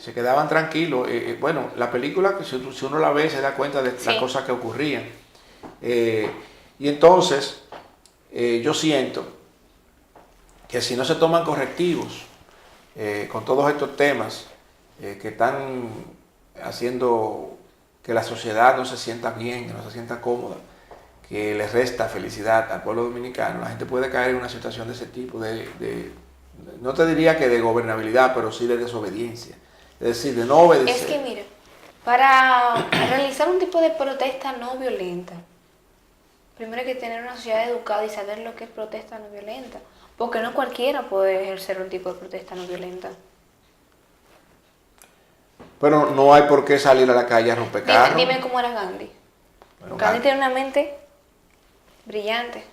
[SPEAKER 1] Se quedaban tranquilos. Bueno, la película, si uno la ve, se da cuenta de las cosas que ocurrían. Y entonces, yo siento que si no se toman correctivos con todos estos temas que están haciendo que la sociedad no se sienta bien, que no se sienta cómoda, que le resta felicidad al pueblo dominicano, la gente puede caer en una situación de ese tipo, no te diría que de gobernabilidad, pero sí de desobediencia. Es decir, de no obedecer.
[SPEAKER 2] Es que mira, para realizar un tipo de protesta no violenta, primero hay que tener una sociedad educada y saber lo que es protesta no violenta. Porque no cualquiera puede ejercer un tipo de protesta no violenta.
[SPEAKER 1] Pero no hay por qué salir a la calle a romper carros.
[SPEAKER 2] Dime cómo era Gandhi. Bueno, Gandhi tiene una mente brillante.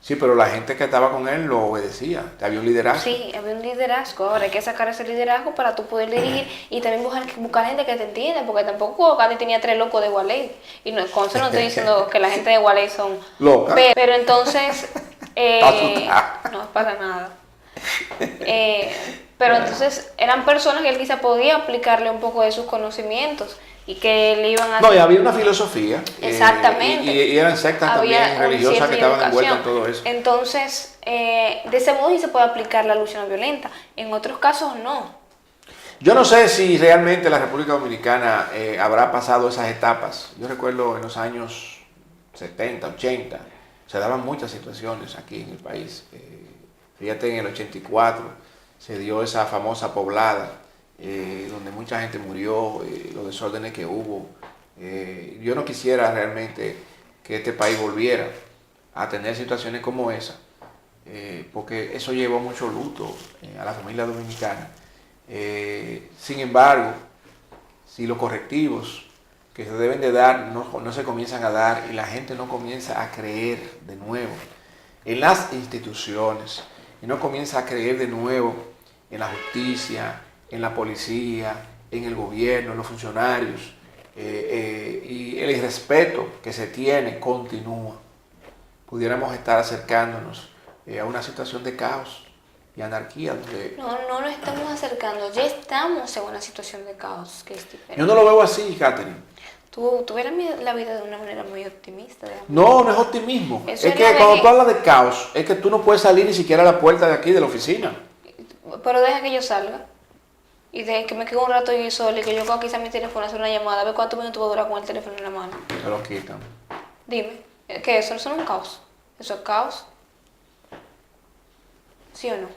[SPEAKER 1] Sí, pero la gente que estaba con él lo obedecía, había un liderazgo.
[SPEAKER 2] Sí, había un liderazgo, ahora hay que sacar ese liderazgo para tú poder dirigir y también buscar gente que te entienda, porque tampoco Gandhi tenía 3 locos de Gualey, y no, con eso no estoy diciendo que la gente de Gualey son
[SPEAKER 1] locas.
[SPEAKER 2] Pero entonces, no es para nada. Pero entonces eran personas que él quizá podía aplicarle un poco de sus conocimientos y que le iban a...
[SPEAKER 1] No, y había una filosofía.
[SPEAKER 2] Exactamente.
[SPEAKER 1] Y eran sectas también religiosas que estaban envueltas en todo eso.
[SPEAKER 2] Entonces, de ese modo sí se puede aplicar la lucha no violenta. En otros casos no.
[SPEAKER 1] Yo no sé si realmente la República Dominicana habrá pasado esas etapas. Yo recuerdo en los años 70, 80, se daban muchas situaciones aquí en el país. Fíjate, en el 84 se dio esa famosa poblada, donde mucha gente murió, los desórdenes que hubo. Yo no quisiera realmente que este país volviera a tener situaciones como esa, porque eso llevó mucho luto a la familia dominicana. Sin embargo, si los correctivos que se deben de dar no se comienzan a dar y la gente no comienza a creer de nuevo en las instituciones y no comienza a creer de nuevo en la justicia, en la policía, en el gobierno, en los funcionarios, y el irrespeto que se tiene continúa, pudiéramos estar acercándonos a una situación de caos y anarquía. Donde
[SPEAKER 2] No nos estamos acercando, ya estamos en una situación de caos que es diferente.
[SPEAKER 1] yo no lo veo así, Catherine.
[SPEAKER 2] Tú ves la vida de una manera muy optimista.
[SPEAKER 1] No es optimismo.
[SPEAKER 2] Eso
[SPEAKER 1] es
[SPEAKER 2] es
[SPEAKER 1] que
[SPEAKER 2] la
[SPEAKER 1] cuando
[SPEAKER 2] vejez.
[SPEAKER 1] tú hablas de caos, es que tú no puedes salir ni siquiera a la puerta de aquí, de la oficina.
[SPEAKER 2] Pero deja que yo salga. Y de que me quedo un rato yo sola y que yo coja quizá mi teléfono, hacer una llamada, a ver cuántos minutos voy a durar con el teléfono en la mano.
[SPEAKER 1] Te lo quitan.
[SPEAKER 2] Dime, ¿qué es eso? ¿Eso no es un caos? ¿Eso es caos? ¿Sí o no?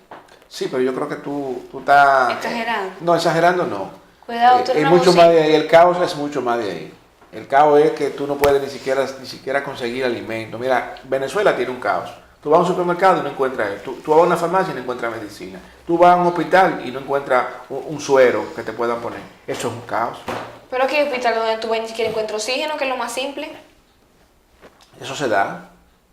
[SPEAKER 1] Sí, pero yo creo que tú estás...
[SPEAKER 2] Exagerando.
[SPEAKER 1] No, exagerando no.
[SPEAKER 2] Cuidado, tú eres
[SPEAKER 1] es
[SPEAKER 2] una
[SPEAKER 1] mucho
[SPEAKER 2] bocina.
[SPEAKER 1] más de ahí. El caos es mucho más de ahí. El caos es que tú no puedes ni siquiera conseguir alimento. Mira, Venezuela tiene un caos. Tú vas a un supermercado y no encuentras eso. Tú vas a una farmacia y no encuentras medicina. Tú vas a un hospital y no encuentras un suero que te puedan poner. Eso es un caos.
[SPEAKER 2] Pero aquí hay hospital donde tú vas y ni siquiera encuentras oxígeno, que es lo más simple.
[SPEAKER 1] Eso se da.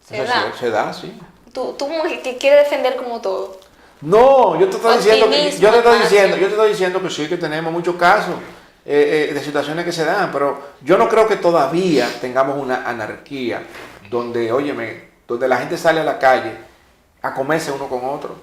[SPEAKER 2] ¿Se
[SPEAKER 1] Eso
[SPEAKER 2] da?
[SPEAKER 1] Se da, sí.
[SPEAKER 2] Tú como que quieres defender como todo.
[SPEAKER 1] No, yo te estoy diciendo que
[SPEAKER 2] Optimismo,
[SPEAKER 1] yo te
[SPEAKER 2] máximo.
[SPEAKER 1] estoy diciendo que sí, que tenemos muchos casos de situaciones que se dan, pero yo no creo que todavía tengamos una anarquía donde, óyeme, donde la gente sale a la calle a comerse uno con otro.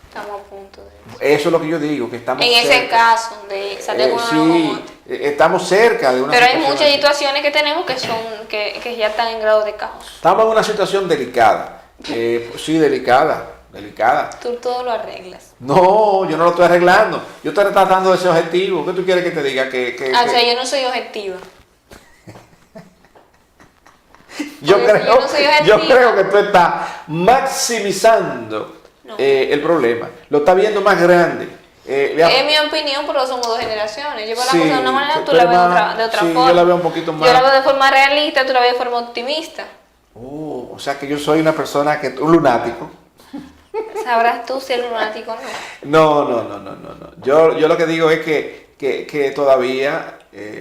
[SPEAKER 2] Estamos a punto de...
[SPEAKER 1] Eso es lo que yo digo, que estamos
[SPEAKER 2] En ese
[SPEAKER 1] cerca.
[SPEAKER 2] caso, de salir con uno con
[SPEAKER 1] Sí,
[SPEAKER 2] otro.
[SPEAKER 1] estamos cerca de una
[SPEAKER 2] Pero hay
[SPEAKER 1] situación
[SPEAKER 2] muchas
[SPEAKER 1] así.
[SPEAKER 2] situaciones que tenemos que ya están en grado de caos.
[SPEAKER 1] Estamos en una situación delicada. Sí, delicada.
[SPEAKER 2] Tú todo lo arreglas.
[SPEAKER 1] No, yo no lo estoy arreglando. Yo estoy tratando de ese objetivo. ¿Qué tú quieres que te diga?
[SPEAKER 2] O sea, yo no soy objetiva.
[SPEAKER 1] Yo
[SPEAKER 2] Porque si yo no soy objetiva.
[SPEAKER 1] creo que tú estás maximizando
[SPEAKER 2] No.
[SPEAKER 1] el problema. Lo estás viendo más grande.
[SPEAKER 2] Es mi opinión, pero somos dos generaciones. Yo veo
[SPEAKER 1] Sí,
[SPEAKER 2] la cosa de una manera, tú
[SPEAKER 1] tú
[SPEAKER 2] la
[SPEAKER 1] eres
[SPEAKER 2] ves
[SPEAKER 1] más-
[SPEAKER 2] de otra
[SPEAKER 1] sí,
[SPEAKER 2] forma.
[SPEAKER 1] yo la veo un poquito más-
[SPEAKER 2] Yo la veo de forma realista, tú la ves de forma optimista.
[SPEAKER 1] Oh, o sea que yo soy una persona un lunático.
[SPEAKER 2] Sabrás tú si eres lunático o no.
[SPEAKER 1] No. Yo lo que digo es que todavía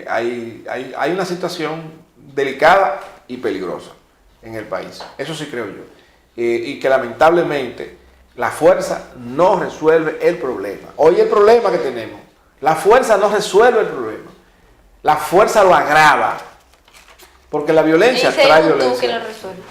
[SPEAKER 1] hay una situación delicada y peligrosa en el país. Eso sí creo yo. Y que lamentablemente la fuerza no resuelve el problema. Hoy el problema que tenemos, la fuerza no resuelve el problema. La fuerza lo agrava. Porque la violencia
[SPEAKER 2] Y
[SPEAKER 1] trae
[SPEAKER 2] según tú,
[SPEAKER 1] violencia.
[SPEAKER 2] ¿quién lo resuelve?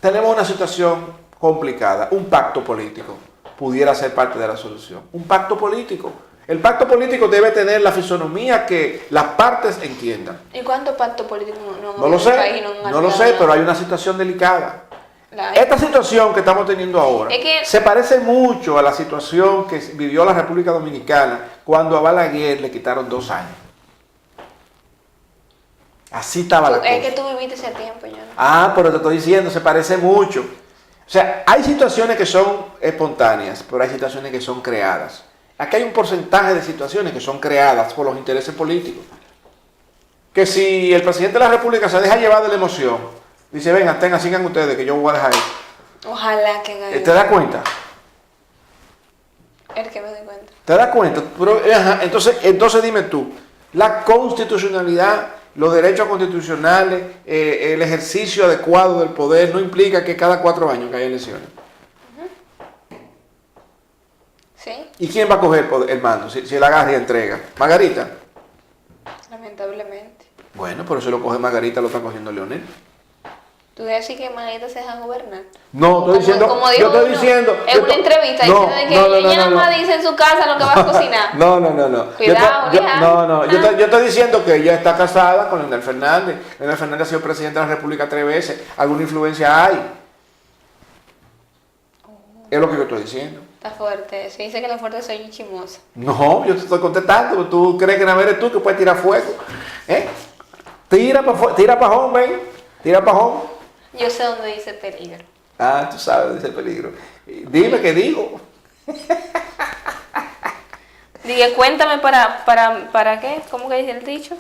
[SPEAKER 1] Tenemos una situación complicada. Un pacto político pudiera ser parte de la solución. Un pacto político. El pacto político debe tener la fisonomía que las partes entiendan.
[SPEAKER 2] ¿Y cuántos pactos políticos
[SPEAKER 1] No lo sé,
[SPEAKER 2] país
[SPEAKER 1] no lo sé, pero hay una situación delicada.
[SPEAKER 2] La-
[SPEAKER 1] Esta situación que estamos teniendo ahora
[SPEAKER 2] Es que-
[SPEAKER 1] se parece mucho a la situación que vivió la República Dominicana cuando a Balaguer le quitaron 2 años. Así estaba la cosa.
[SPEAKER 2] Es que tú viviste ese tiempo, yo no.
[SPEAKER 1] Ah, pero te estoy diciendo, se parece mucho. O sea, hay situaciones que son espontáneas, pero hay situaciones que son creadas. Aquí hay un porcentaje de situaciones que son creadas por los intereses políticos. Que si el presidente de la República se deja llevar de la emoción, dice, venga, sigan ustedes, que yo voy a dejar esto.
[SPEAKER 2] Ojalá que haga
[SPEAKER 1] ¿Te das cuenta?
[SPEAKER 2] el que me doy cuenta.
[SPEAKER 1] ¿Te das cuenta? Pero, ajá, entonces dime tú, la constitucionalidad, los derechos constitucionales, el ejercicio adecuado del poder no implica que cada 4 años que haya elecciones.
[SPEAKER 2] ¿Sí?
[SPEAKER 1] ¿Y quién va a coger el mando si él agarra y entrega? ¿Margarita?
[SPEAKER 2] Lamentablemente.
[SPEAKER 1] Bueno, pero si lo coge Margarita, lo está cogiendo Leonel.
[SPEAKER 2] ¿Tú decís que Margarita se deja gobernar?
[SPEAKER 1] No, estoy diciendo,
[SPEAKER 2] Como dijo
[SPEAKER 1] yo estoy
[SPEAKER 2] uno
[SPEAKER 1] diciendo...
[SPEAKER 2] en una entrevista, diciendo de que ella nada más dice en su casa lo que va a cocinar.
[SPEAKER 1] No.
[SPEAKER 2] Cuidado, hija.
[SPEAKER 1] Yo estoy diciendo que ella está casada con Leonel Fernández. Leonel Fernández ha sido presidente de la República 3 veces. ¿Alguna influencia hay? Es lo que yo estoy diciendo.
[SPEAKER 2] Está fuerte. Se dice que la fuerte soy chimosa.
[SPEAKER 1] No, yo te estoy contestando. ¿Tú crees que no eres tú que puedes tirar fuego? Tira para home, ven. Tira para home.
[SPEAKER 2] Yo sé dónde dice peligro.
[SPEAKER 1] Ah, tú sabes, dice el peligro. Dime qué digo.
[SPEAKER 2] Dije, cuéntame para qué. ¿Cómo que dice el dicho?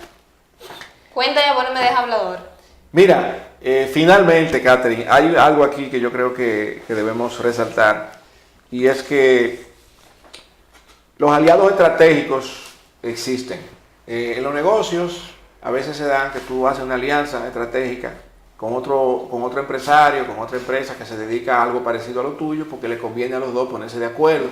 [SPEAKER 2] Cuéntame, bueno, me deja hablador.
[SPEAKER 1] Mira, finalmente, Catherine, hay algo aquí que yo creo que debemos resaltar. Y es que los aliados estratégicos existen. En los negocios, a veces se dan que tú haces una alianza estratégica con otro empresario, con otra empresa que se dedica a algo parecido a lo tuyo, porque le conviene a los dos ponerse de acuerdo.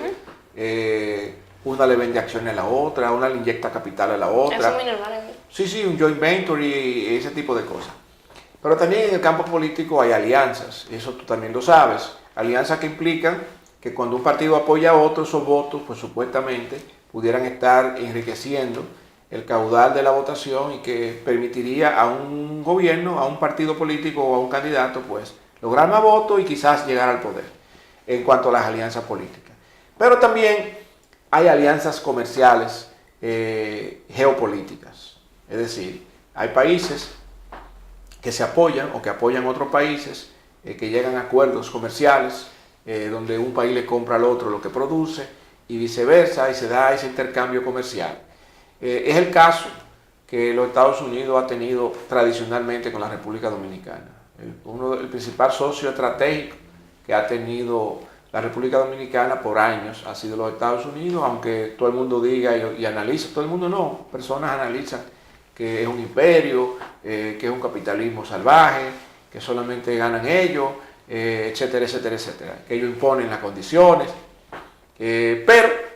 [SPEAKER 1] Una le vende acciones a la otra, una le inyecta capital a la otra.
[SPEAKER 2] Eso es muy normal.
[SPEAKER 1] Sí, un joint venture y ese tipo de cosas. Pero también en el campo político hay alianzas, y eso tú también lo sabes. Alianzas que implican que cuando un partido apoya a otro, esos votos, pues supuestamente, pudieran estar enriqueciendo el caudal de la votación y que permitiría a un gobierno, a un partido político o a un candidato, pues, lograr más votos y quizás llegar al poder en cuanto a las alianzas políticas. Pero también hay alianzas comerciales geopolíticas. Es decir, hay países que se apoyan o que apoyan otros países, que llegan a acuerdos comerciales, donde un país le compra al otro lo que produce y viceversa, y se da ese intercambio comercial. Es el caso que los Estados Unidos ha tenido tradicionalmente con la República Dominicana. El principal socio estratégico que ha tenido la República Dominicana por años ha sido los Estados Unidos, aunque todo el mundo diga y analiza, todo el mundo no, personas analizan que es un imperio, que es un capitalismo salvaje, que solamente ganan ellos, etcétera, etcétera, etcétera, que ellos imponen las condiciones, pero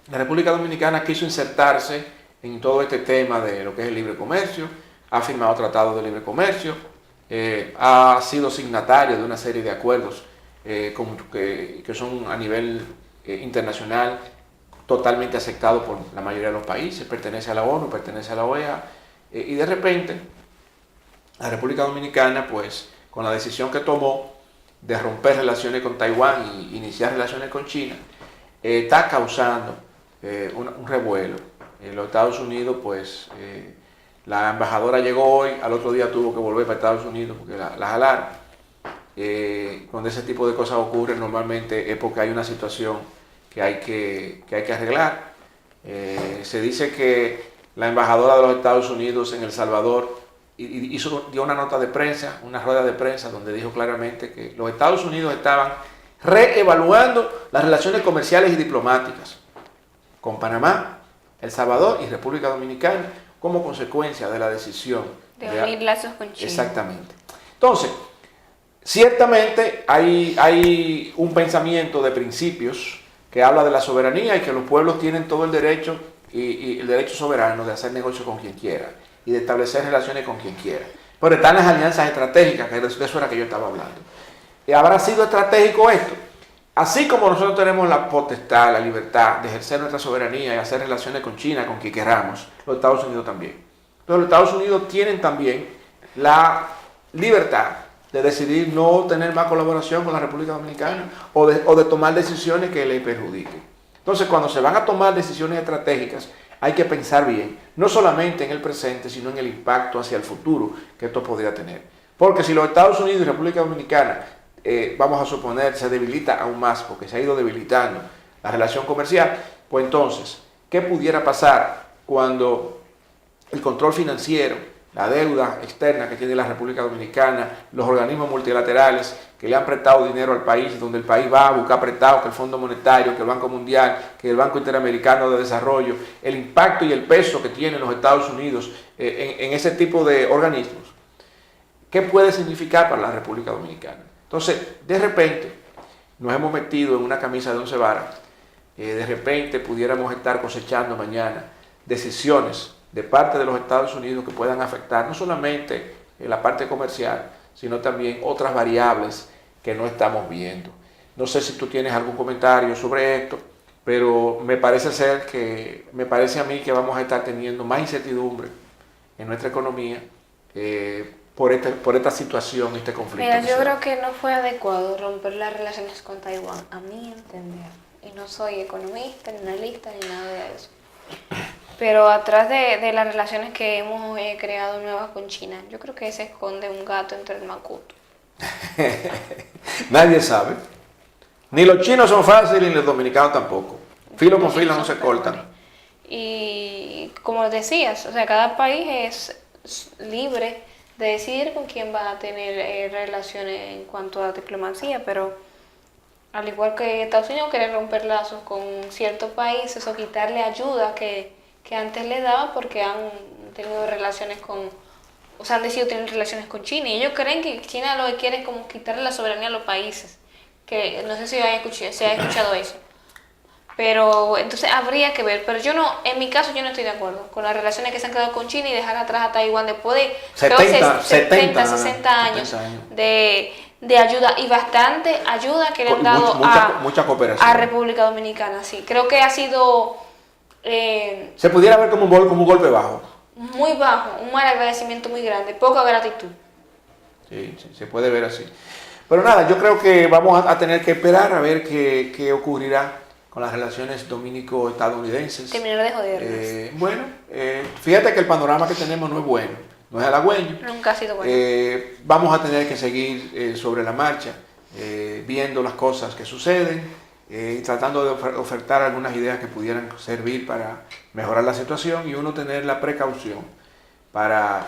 [SPEAKER 1] la República Dominicana quiso insertarse en todo este tema de lo que es el libre comercio, ha firmado tratados de libre comercio, ha sido signatario de una serie de acuerdos que son a nivel internacional totalmente aceptados por la mayoría de los países, pertenece a la ONU, pertenece a la OEA, y de repente la República Dominicana, pues con la decisión que tomó de romper relaciones con Taiwán y iniciar relaciones con China, está causando un revuelo. En los Estados Unidos, pues la embajadora llegó hoy, al otro día tuvo que volver para Estados Unidos porque la jalaron. Cuando ese tipo de cosas ocurren, normalmente es porque hay una situación que hay que arreglar. Se dice que la embajadora de los Estados Unidos en El Salvador dio una nota de prensa, una rueda de prensa, donde dijo claramente que los Estados Unidos estaban reevaluando las relaciones comerciales y diplomáticas con Panamá, El Salvador y República Dominicana como consecuencia de la decisión
[SPEAKER 2] de unir lazos con China.
[SPEAKER 1] Exactamente. Entonces, ciertamente hay un pensamiento de principios que habla de la soberanía y que los pueblos tienen todo el derecho y el derecho soberano de hacer negocio con quien quiera y de establecer relaciones con quien quiera. Pero están las alianzas estratégicas, que de eso era que yo estaba hablando. ¿Y habrá sido estratégico esto? Así como nosotros tenemos la potestad, la libertad de ejercer nuestra soberanía y hacer relaciones con China, con quien queramos, los Estados Unidos también. Entonces los Estados Unidos tienen también la libertad de decidir no tener más colaboración con la República Dominicana o de tomar decisiones que le perjudiquen. Entonces, cuando se van a tomar decisiones estratégicas, hay que pensar bien, no solamente en el presente, sino en el impacto hacia el futuro que esto podría tener. Porque si los Estados Unidos y República Dominicana, vamos a suponer, se debilita aún más, porque se ha ido debilitando la relación comercial, pues entonces, ¿qué pudiera pasar cuando el control financiero, la deuda externa que tiene la República Dominicana, los organismos multilaterales que le han prestado dinero al país, donde el país va a buscar prestado, que el Fondo Monetario, que el Banco Mundial, que el Banco Interamericano de Desarrollo, el impacto y el peso que tienen los Estados Unidos en ese tipo de organismos? ¿Qué puede significar para la República Dominicana? Entonces, de repente, nos hemos metido en una camisa de 11 varas, de repente pudiéramos estar cosechando mañana decisiones de parte de los Estados Unidos que puedan afectar no solamente la parte comercial, sino también otras variables que no estamos viendo. No sé si tú tienes algún comentario sobre esto, pero me parece a mí que vamos a estar teniendo más incertidumbre en nuestra economía por esta situación, este conflicto.
[SPEAKER 2] Mira, yo creo que no fue adecuado romper las relaciones con Taiwán, a mi entender. Y no soy economista, ni analista, ni nada de eso. Pero atrás de las relaciones que hemos creado nuevas con China, yo creo que se esconde un gato entre el macuto.
[SPEAKER 1] Nadie sabe. Ni los chinos son fáciles, ni los dominicanos tampoco. Filo con filo no se cortan.
[SPEAKER 2] Y como decías, o sea, cada país es libre de decidir con quién va a tener relaciones en cuanto a diplomacia, pero al igual que Estados Unidos quiere romper lazos con ciertos países o quitarle ayuda que antes le daba porque han tenido relaciones con, o sea, han decidido tener relaciones con China, y ellos creen que China lo que quiere es como quitarle la soberanía a los países, que no sé si se ha escuchado eso. Pero entonces habría que ver, pero yo no, en mi caso yo no estoy de acuerdo con las relaciones que se han quedado con China y dejar atrás a Taiwán después de 60 años de ayuda, y bastante ayuda que le han dado
[SPEAKER 1] mucha cooperación
[SPEAKER 2] a República Dominicana. Sí, creo que ha sido
[SPEAKER 1] se pudiera ver como un golpe bajo.
[SPEAKER 2] Muy bajo, un mal agradecimiento muy grande, poca gratitud.
[SPEAKER 1] Sí, se puede ver así. Pero nada, yo creo que vamos a tener que esperar a ver qué ocurrirá con las relaciones dominico-estadounidenses.
[SPEAKER 2] Terminar de jodernos.
[SPEAKER 1] Bueno, fíjate que el panorama que tenemos no es bueno, no es halagüeño.
[SPEAKER 2] Nunca ha sido bueno.
[SPEAKER 1] Vamos a tener que seguir sobre la marcha, viendo las cosas que suceden, y tratando de ofertar algunas ideas que pudieran servir para mejorar la situación, y uno tener la precaución para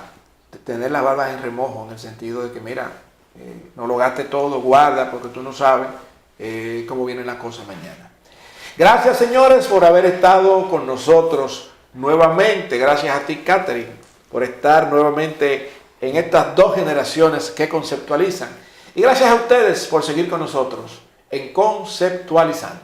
[SPEAKER 1] tener las barbas en remojo, en el sentido de que, mira, no lo gaste todo, guarda, porque tú no sabes cómo vienen las cosas mañana. Gracias, señores, por haber estado con nosotros nuevamente. Gracias a ti, Catherine, por estar nuevamente en estas dos generaciones que conceptualizan. Y gracias a ustedes por seguir con nosotros en Conceptualizando.